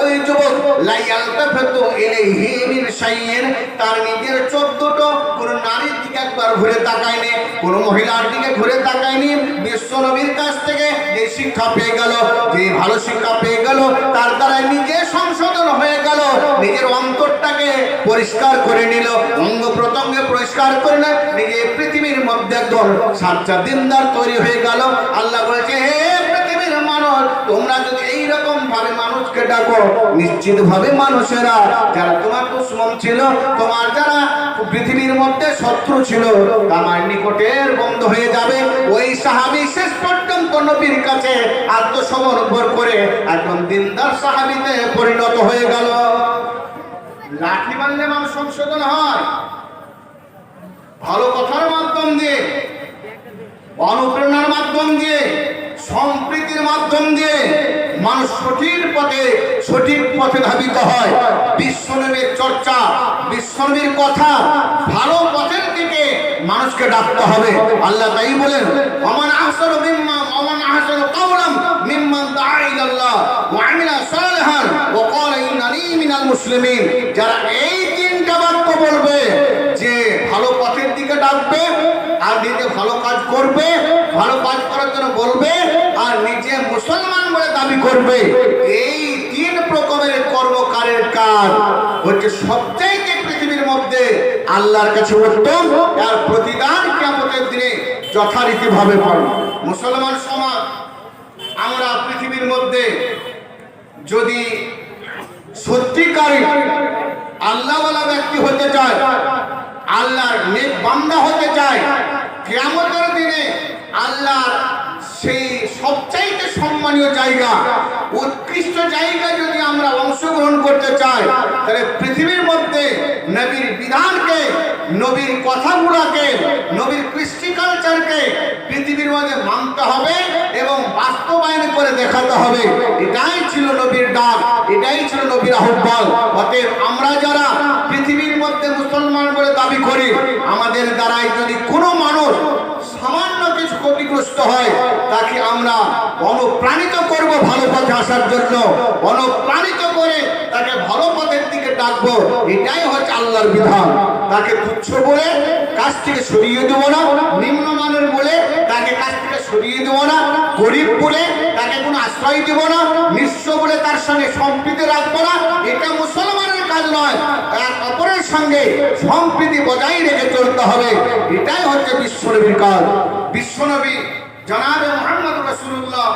ওই যুবক লাইয়ালতাফাতু ইলাইহি মিন শাইইন, তার নিজের চোখ দুটো কোন নারীর দিকে একবার ঘুরে তাকায়নি, কোন মহিলার দিকে ঘুরে তাকায়নি। বিশ্বনবীর কাছ থেকে যে শিক্ষা পেয়ে গেল, যে ভালো শিক্ষা পেয়ে গেল, তার দ্বারা নিজে সংশোধন হয়ে গেল, নিজের অন্তরটাকে পরিষ্কার করে নিল, অঙ্গ প্রত্যঙ্গে পরিষ্কার করে নিল, নিজে পৃথিবীর মধ্যে একজন সাচ্চা দিনদার তৈরি হয়ে গেল। আল্লাহ বলেছে হে পৃথিবীর মানুষ, তোমরা যদি এইরকম ভাবে মানুষকে ডাকো নিশ্চিত ভাবে মানুষেরা যারা তোমার দুশমন ছিল, তোমার যারা পৃথিবীর মধ্যে শত্রু ছিল, আমার নিকটের বন্ধ হয়ে যাবে। ওই সাহাবী শেষ পর্যন্ত নবীর কাছে আত্মসমর্পণ করে একজন দিনদার সাহাবীতে পরিণত হয়ে গেল। লাঠি মারলে মানুষ সংশোধন হয়, ভালো কথার মাধ্যম দিয়ে, অনুপ্রেরণার মাধ্যম দিয়ে, সম্প্রীতির মাধ্যম দিয়ে মানুষ সঠিক পথে ধাবিত হয়। বিশ্বনবীর চর্চা, বিশ্বনবীর কথা, ভালো পথের দিকে মানুষকে ডাকতে হবে। আল্লাহ তাই বলেন, ওমান আহসানু কাওলাম মিম্মান দাআ ইলাল্লাহ ওয়া আমিলা সালিহান ওয়া ক্বালা ইন্নানী মিনাল মুসলিমিন। যারা এই তিনটা বাক্য বলবে, যে ভালো পথের দিকে ডাকবে, আর নিজে ভালো কাজ করবে, ভালো কাজ করার জন্য বলবে, আর নিজে মুসলমান বলে দাবি করবে, এই তিন প্রকারের কর্মকারের কাজ হচ্ছে সবচাইতে পৃথিবীর মধ্যে আল্লাহর কাছে উত্তম, আর প্রতিদান কিয়ামতের দিনে যথারীতি ভাবে পাবে। মুসলমান সমাজ আমরা পৃথিবীর মধ্যে যদি সত্যিকারী আল্লাহওয়ালা ব্যক্তি হতে চায়, আল্লাহর নেক বান্দা হতে চায়, কিয়ামতের দিনে আল্লাহর সেই সবচাইতে সম্মানীয় জায়গা, উৎকৃষ্ট জায়গা যদি আমরা অংশগ্রহণ করতে চাই, তাহলে পৃথিবীর মধ্যে নবীর বিধানকে, নবীর কথাগুলোকে, নবীর কৃষ্টি কালচারকে পৃথিবীর মধ্যে মানতে হবে এবং বাস্তবায়ন করে দেখাতে হবে। এটাই ছিল নবীর ডাক, এটাই ছিল নবীর আহ্বান। অতএব আমরা যারা পৃথিবীর মধ্যে মুসলমান বলে দাবি করি, আমাদের দ্বারাই যদি কোনো মানুষ সামান্য কিছু ক্ষতিগ্রস্ত হয়, তাকে আমরা অনুপ্রাণিত করব ভালো পথে আসার জন্য, অনুপ্রাণিত করে তাকে ভালো পথের দিকে ডাকবো। এটাই হচ্ছে আল্লাহর বিধান। তাকে তুচ্ছ বলে কাছ থেকে সরিয়ে দেব না, নিম্নমানের বলে তাকে কাছ থেকে সরিয়ে দেব না, গরিব বলে তাকে কোনো আশ্রয় দেব না, নিঃস্ব বলে তার সঙ্গে সম্প্রীতি রাখবো না। এটা মুসলমানের কাজ নয়। এক অপরের সঙ্গে সম্প্রীতি বজায় রেখে চলতে হবে। এটাই হচ্ছে বিশ্বনবীর কাজ। বিশ্বনবী জনাবে মুহাম্মদ রাসূলুল্লাহ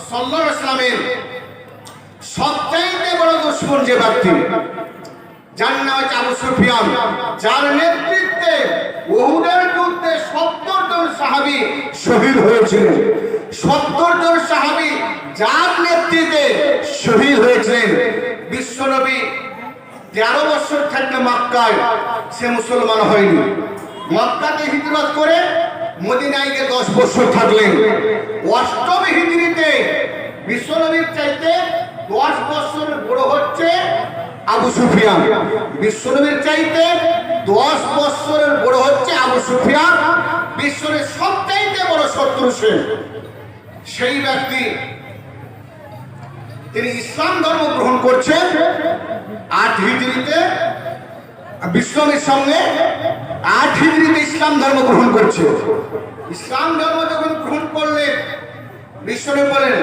সাল্লাল্লাহু আলাইহি ওয়াসাল্লামের সবচাইতে বড় দুশমন যে ব্যক্তি, যার নাম হচ্ছে আবু সুফিয়ান, যার নেতৃত্বে উহুদের যুদ্ধে 70 জন সাহাবী শহীদ হয়েছিলেন। 70 জন সাহাবী যার নেতৃত্বে শহীদ হয়েছিলেন। বিশ্বনবী 13 বছর থাকলে মক্কায় সে মুসলমান হয়নি। মক্কাতে হিজরত করে মদিনায় গিয়ে 10 বছর থাকলেন। 8ম হিজরিতে বিশ্বনবীর চাইতে 10 বছর বড় হচ্ছে আবু সুফিয়ান। বিশ্বনবীর চাইতে 10 বছরের বড় হচ্ছে আবু সুফিয়ান। বিশ্বের সবচাইতে বড় শত্রু সে। সেই ব্যক্তি তিনি ইসলাম ধর্ম গ্রহণ করছেন 8 হিজরিতে। বিশ্বনবীর সঙ্গে 8 হিজরিতে ইসলাম ধর্ম গ্রহণ করছে। ইসলাম ধর্ম যখন গ্রহণ করলেন, বিশ্বনবী বলেন,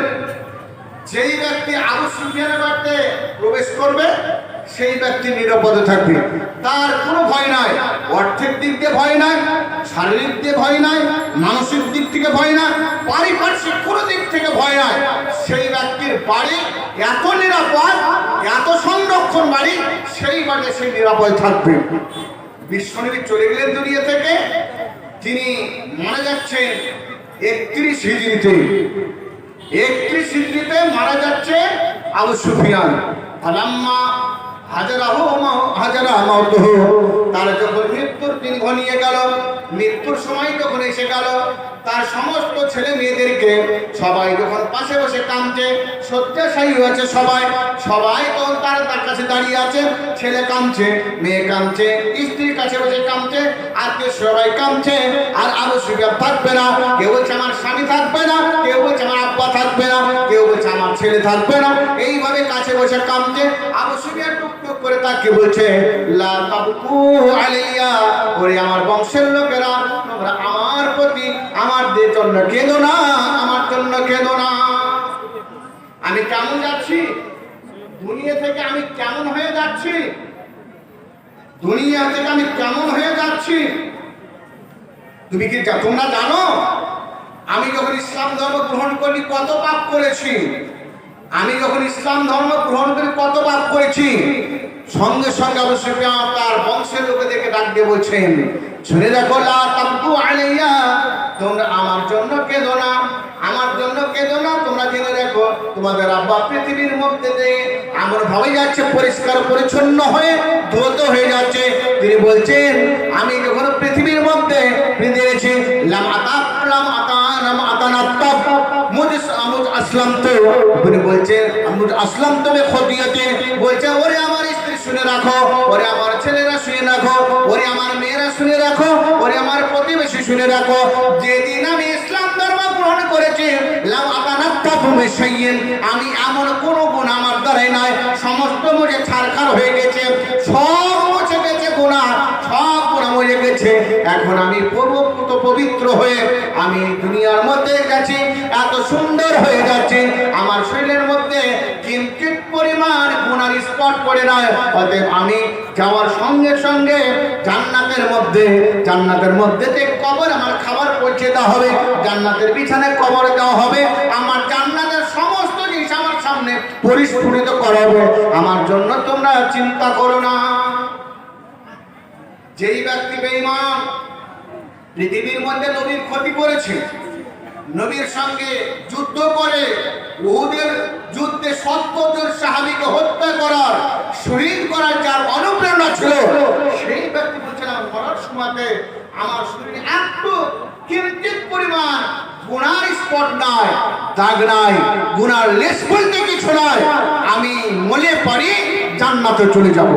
যেই ব্যক্তি আবু সুফিয়ানের বাড়িতে প্রবেশ করবে সেই ব্যক্তি নিরাপদে থাকবে। তার কোনো ভয় নাই, অর্থের দিক দিয়ে ভয় নাই, শারীরিক দিয়ে ভয় নাই, মানসিক দিক থেকে ভয় নাই, পারিপার্শ্বিক কোনো দিক থেকে ভয় নাই। সেই ব্যক্তির বাড়ি এত নিরাপদ, এত সংরক্ষণ বাড়ি, সেই বাড়িতে সেই নিরাপদ থাকবে। বিশ্বনবী চলে গেলেন দুনিয়া থেকে। তিনি মারা যাচ্ছেন 31 হিজরিতে। 31 হিজরিতে মারা যাচ্ছে আবু সুফিয়ান। ফালাম্মা হাজারা মাউতুহু, তার যখন মৃত্যুর দিন ঘনিয়ে গেল, মৃত্যুর সময় যখন এসে গেল, তার সমস্ত ছেলে মেয়েদেরকে সবাই যখন পাশে বসে কাঁদছে, শয্যাশায়ী হয়েছে সবাই তখন তার কাছে দাঁড়িয়ে আছে। ছেলে কাঁদছে, মেয়ে কাঁদছে, স্ত্রীর কাছে বসে কাঁদছে, আত্মীয় সবাই কাঁদছে। আর আবু সুফিয়ান থাকবে না। কেউ বলছে আমার স্বামী থাকবে না, কেউ বলছে আমার আব্বা থাকবে না, কেউ বলছে আমার ছেলে থাকবে না। এইভাবে কাছে বসে কাঁদছে। আবু সুফিয়ান টুকটুক করে তাকে বলছে, লা তাবকু আলাইয়া, ওরে আমার বংশের লোকেরা, তোমরা আমার প্রতি, আমার জন্য কেঁদো না, আমার জন্য কেঁদো না। আমি কেমন যাচ্ছি দুনিয়া থেকে, আমি কেমন হয়ে যাচ্ছি দুনিয়া থেকে, আমি কেমন হয়ে যাচ্ছি তুমি কি তোমরা জানো? আমি যখন ইসলাম ধর্ম গ্রহণ করি কত পাপ করেছি। আমি যখন ইসলাম ধর্ম গ্রহণ করি কত পাপ করেছি। সঙ্গে সঙ্গে আবু সুফিয়ান তার বংশের লোকেদেরকে ডাক দিয়ে বলছেন, শুনে দেখো, লা তাবকু আলাইয়া, তোমরা আমার জন্য কেঁদো না, আমার জন্য কেঁদো না। তোমরা জেনে দেখো, তোমাদের আব্বা পৃথিবীর মধ্যে দিয়ে এমন ভাবে যাচ্ছে, পরিষ্কার পরিচ্ছন্ন হয়ে ধৌত হয়ে যাচ্ছে। তিনি বলছেন, আমি যখন পৃথিবীর মধ্যে দেখেছি, আসলাম তো উনি বলছে আসলাম তুমি খতিয়াতে বলছে ওরে আমার স্ত্রী শুনে রাখো, ওরে আমার ছেলেরা শুনে রাখো, ওরে আমার মেয়েরা শুনে রাখো, ওরে আমার প্রতিবেশী শুনে রাখো, যেদিন আমি ইসলাম ধর্ম গ্রহণ করেছি লাউ আতানাত্তাফু বিশাইইন, আমি এমন কোন গুণ আমার দ্বারাই নাই, সমস্ত মুছে ছারখার হয়ে গেছে, সব মুছে গেছে গুনাহ, সব গুনাহ মুছে গেছে। এখন আমি পবিত্র হয়ে আমি দুনিয়ার মধ্যে গেছি, এত সুন্দর হয়ে যাচ্ছে, আমার শরীরের মধ্যে কিঞ্চিত পরিমাণ গুনার স্পট পড়ে নাই। অতএব আমি যাওয়ার সঙ্গে সঙ্গে জান্নাতের মধ্যে কবর আমার খাবার পৌঁছে দেওয়া হবে, জান্নাতের বিছানায় কবর দেওয়া হবে, আমার জান্নাতের সমস্ত জিনিস আমার সামনে পরিস্ফুটিত করা হবে। আমার জন্য তোমরা চিন্তা করো না। যেই ব্যক্তি বেঈমান পৃথিবীর মধ্যে নবীর ক্ষতি করেছে, নবীর সঙ্গে যুদ্ধ করে উহুদের যুদ্ধে 70 জন সাহাবীকে হত্যা করার, শহীদ করার যার অনুপ্রেরণা ছিল, সেই ব্যক্তি বলছেন আমার মরার সময়তে আমার শরীরে একটু কিঞ্চিত পরিমাণ গুনার স্পট নাই, দাগ নাই, গুনার লেশ বলতে কিছু নাই, আমি মলে পারি জান্নাতে চলে যাব।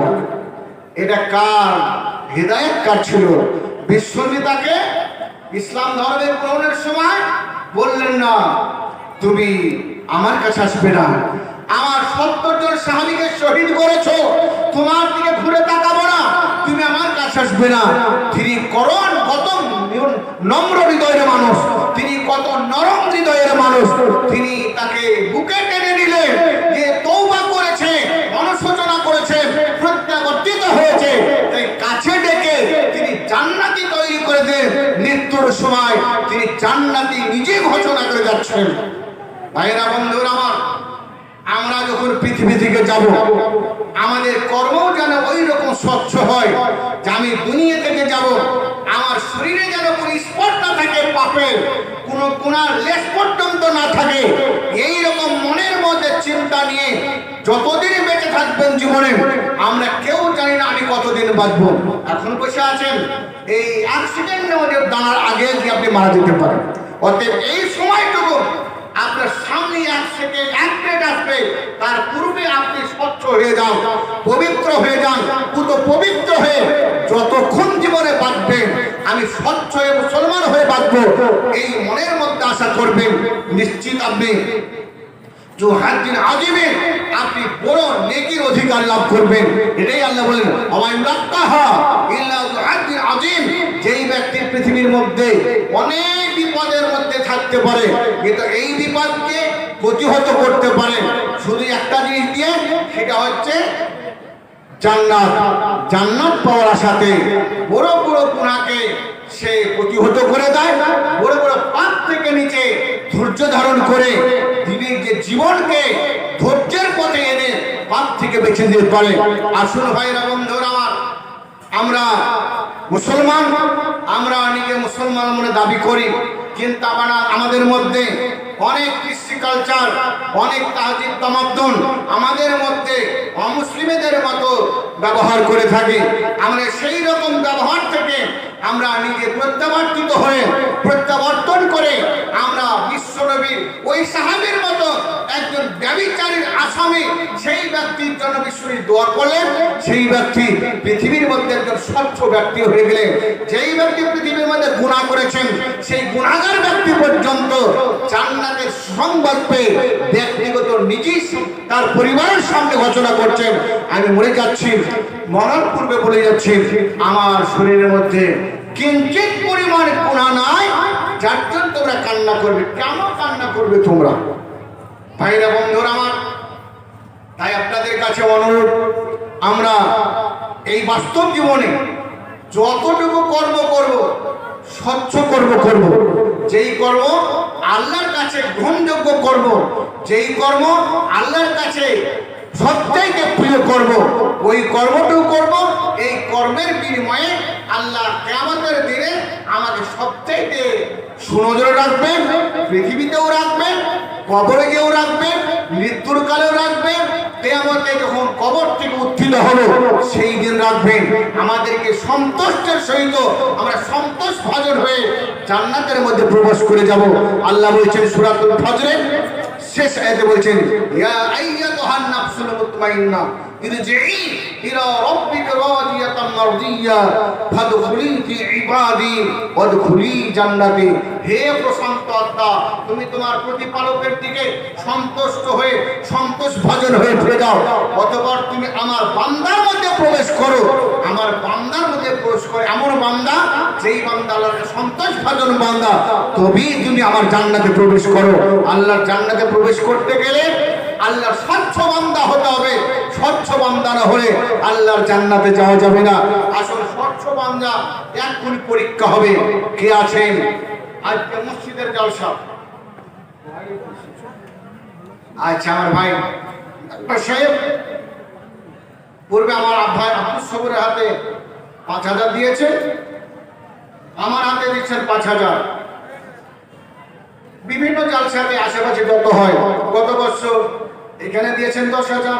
এটা কার হিদায়াত কার ছিল? বিশ্বনবী তাকে ইসলাম ধর্মের গ্রহণের সময় বললেন না তুমি আমার কাছে আসবে না, আমার 70 জন সাহাবীকে শহীদ করেছো, তোমার দিকে ঘুরে তাকাবো না, তুমি আমার কাছে আসবে না। তিনি কত নম্র হৃদয়ের মানুষ, তিনি কত নরম হৃদয়ের মানুষ, তিনি তাকে বুকে টেনে নিলেন, যে তওবা করেছে, অনুশোচনা করেছে, প্রত্যাবর্তিত হয়েছে, তাই কাছে ডেকে তিনি জান্নাতি তৈরি করে দেন। মৃত্যুর সময় তিনি জান্নাতি নিজে ঘোষণা করে যাচ্ছেন। ভাইরা বন্ধুরা আমার, আমরা যখন পৃথিবী থেকে যাব, আমাদের কর্ম যেন ওই রকম স্বচ্ছ হয় যে আমি দুনিয়া থেকে যাব, আমার শরীরে যেন কোনো স্পট না থাকে, পাপের কোনো গুনার লেশ পর্যন্ত না থাকে। এই রকম মনের মধ্যে চিন্তা নিয়ে যতদিন বেঁচে থাকবেন জীবনে, আমরা কেউ জানি না আমি কতদিন বাঁচবো। এখন বসে আছেন, এই অ্যাক্সিডেন্টের মধ্যে দাঁড়ার আগে আপনি মারা যেতে পারেন। অতএব এই সময়টুকু আপনার সামনে 1 সেকেন্ড 1 মিনিট আসবে, তার পূর্বে আপনি স্বচ্ছ হয়ে যান, পবিত্র হয়ে যান, পুরো পবিত্র হয়ে যতক্ষণ জীবনে বাঁচবেন আমি স্বচ্ছ হয়ে মুসলমান হয়ে বাঁচবো, এই মনের মধ্যে আশা করবেন, নিশ্চিত আপনি জুহাদিন আজিমে আপনি বড় নেকির অধিকার লাভ করবেন। এটাই আল্লাহ বলেন আমাইয়াক্কাহা ইল্লা জুহাদিন আজিম। যেই ব্যক্তি পৃথিবীর মধ্যে অনেক বিপদের মধ্যে থাকতে পারে, কিন্তু এই বিপদকে প্রতিহত করতে পারে শুধু একটা জিনিস দিয়ে, সেটা হচ্ছে জান্নাত। জান্নাত পাওয়ার আশাতে বড় বড় গুনাহকে সে প্রতিহত করে দেয়, বড় বড় পাপ থেকে নিচে ধৈর্য ধারণ করে দিনের যে জীবনকে ধৈর্যের পথে এনে পাপ থেকে বেঁচে দিতে পারে। আসুন ভাইরা বন্ধুরা আমার, আমরা মুসলমান, আমরা অনেকে মুসলমান মনে দাবি করি, কিন্তু আমাদের মধ্যে অনেক কৃষ্টি কালচার, অনেক তাহজিব তামাদ্দুন আমাদের মধ্যে অমুসলিমদের মতো ব্যবহার করে থাকি। আমরা সেই রকম ব্যবহার থেকে আমরা নিজে প্রত্যাবর্তন করে আমরা বিশ্বনবীর ওই সাহাবীর মতো একজন ব্যভিচারীর আসামি, সেই ব্যক্তির জন্য বিশ্বনবী দোয়া করলেন, সেই ব্যক্তি পৃথিবীর মধ্যে একজন স্বচ্ছ ব্যক্তি হয়ে গেলেন। যেই ব্যক্তি পৃথিবীর মধ্যে গুনাহ করেছেন, সেই গুনাহগার ব্যক্তি পর্যন্ত জান্নাতের সংবাদ পেয়ে ব্যক্তিগত নিজেই তার পরিবারের সামনে ঘোষণা করছেন, আমি মরে যাচ্ছি, মরার পূর্বে বলে যাচ্ছি আমার শরীরের মধ্যে কিঞ্চিত পরিমাণ গুনাহ নাই, যার জন্য তোমরা কান্না করবে। কেন কান্না করবে তোমরা? ভাইরা বন্ধুরা আমার, তাই আপনাদের কাছে অনুরোধ, আমরা এই বাস্তব জীবনে যতটুকু কর্ম করব, স্বচ্ছ কর্ম করব, যেই কর্ম আল্লাহর কাছে গ্রহণযোগ্য করব, যেই কর্ম আল্লাহর কাছে সবচাইতে প্রিয় করব, ওই কর্মটুকু করব। এই কর্মের বিনিময়ে আল্লাহ কিয়ামতের দিনে আমাকে সবচাইতে সুনজরে রাখবেন, পৃথিবীতেও রাখবেন, কবরে গিয়েও রাখবেন, মৃত্যুর কালেও রাখবেন, কিয়ামতে যখন কবর থেকে উত্থিত হলো সেই দিন রাখবেন। আমাদেরকে সন্তুষ্টের সহিত আমরা সন্তোষ ভাজন হয়ে জান্নাতের মধ্যে প্রবেশ করে যাব। আল্লাহ বলেছেন সূরাতুল ফজরে শেষ আয়াতে বলছেন ইয়া আইয়াতুহান নাফসুল মুতমাইন্না ইরজিই ইলা রাব্বিকা রাদিয়াতাম মারদিয়া ফাদখুলি ফি ইবাদি ওয়াদখুলি জান্নাতি। হে প্রশান্ত আত্মা, তুমি তোমার প্রতিপালকের দিকে সন্তুষ্ট হয়ে সন্তোষ ভাজন হয়ে ফিরে যাও, অতঃপর তুমি আমার বান্দার মধ্যে প্রবেশ করো। আমার বান্দার মধ্যে প্রবেশ করে এমন বান্দা, যেই বান্দা আল্লাহর সন্তোষ ভাজন বান্দা, তবেই তুমি আমার জান্নাতে প্রবেশ করো। আল্লাহর জান্নাতে প্রবেশ করতে গেলে আল্লাহর স্বচ্ছ বান্দা হতে হবে। স্বচ্ছ বান্দা না হলে আল্লাহর জান্নাতে যাওয়া যাবে না। আসল স্বচ্ছ বান্দা এক্ষুনি পরীক্ষা হবে। কে আছেন আজকে মসজিদের জলসা? আচ্ছা আমার ভাই সাহেব, পূর্বে আমার ভাই আব্দুল সবুরের হাতে 5,000 দিয়েছে, আমার হাতে দিচ্ছেন 5,000। বিভিন্ন জালসাতে আশেপাশে যত হয়, গত বছর এখানে দিয়েছেন 10,000,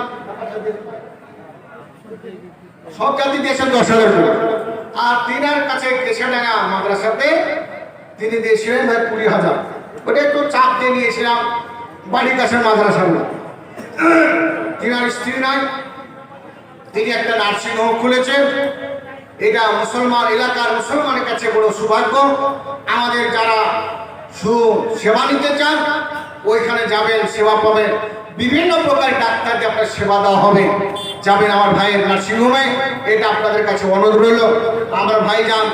সব জাতি দিয়েছেন 10,000 করে। আর তিনার কাছে কেশাডাঙ্গা মাদ্রাসাতে তিনি দিয়েছিলেন 20,000। ওটা একটু চাপ দিয়ে নিয়েছিলাম, বাড়ির কাছে মাদ্রাসা না। তিনার স্ত্রী নাই, তিনি একটা নার্সিং হোম খুলেছেন। এটা মুসলমান এলাকার মুসলমানের কাছে বড় সৌভাগ্য। আমাদের যারা সেবা নিতে চান ওইখানে যাবেন, সেবা পাবেন। বিভিন্ন প্রকার ডাক্তারকে আপনার সেবা দেওয়া হবে। যাবেন আমার ভাইয়ের নার্সিংহোমে, এটা আপনাদের কাছে অনুরোধ রইল। আমার ভাই যান,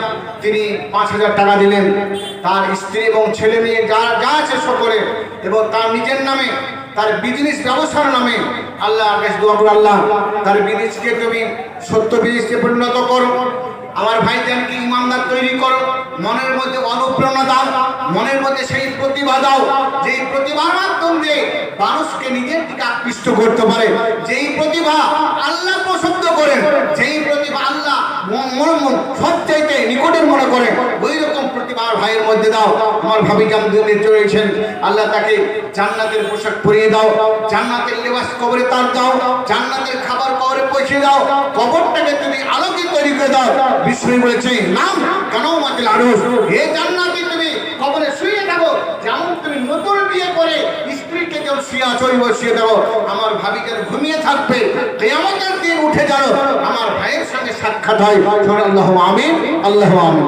তিনি 5,000 টাকা দিলেন তার স্ত্রী এবং ছেলে মেয়ে যা আছে সকলে, এবং তার নিজের নামে, তার বিজনেস ব্যবসার নামে। আল্লাহর কাছে দোয়া করো, আল্লাহ তার বিজনেসকে তুমি সত্য বিজনেসে পরিণত করো। আমার ভাইজানকে ইমানদার তৈরি করো, মনের মধ্যে অনুপ্রেরণা দাও, মনের মধ্যে সেই প্রতিভা দাও, যেই প্রতিভার মাধ্যম দিয়ে মানুষকে নিজের দিকে আকৃষ্ট করতে পারে, যেই প্রতিভা আল্লাহ পছন্দ করেন, যেই প্রতিভা আল্লাহ সবচাইতে নিকটের মনে করে, ওই রকম প্রতিভা ভাইয়ের মধ্যে দাও। আমার ভাবি কেমন চলেছেন, আল্লাহ তাকে জান্নাতের পোশাক পরিয়ে দাও, জান্নাতের লেবাস কবরে তার দাও, জান্নাতের খাবার কবরে পৌঁছে দাও, কবরটাকে তুমি আলোকিত তৈরি করে দাও। বিষ্ণু বলেছে নাম কেন মাতিল আরশ, হে জান্নাতে তুমি কবরে শুয়ে থাকো, যেমন তুমি নতুন বিয়ে করে স্ত্রীকে যেমন শুয়ে আছো শুয়ে দাও। আমার ভাবি যেন ঘুমিয়ে থাকবে, কিয়ামতের দিন উঠে যাও, আমার ভাইয়ের সঙ্গে সাক্ষাৎ হয়। আল্লাহু আমিন, আল্লাহু আমিন।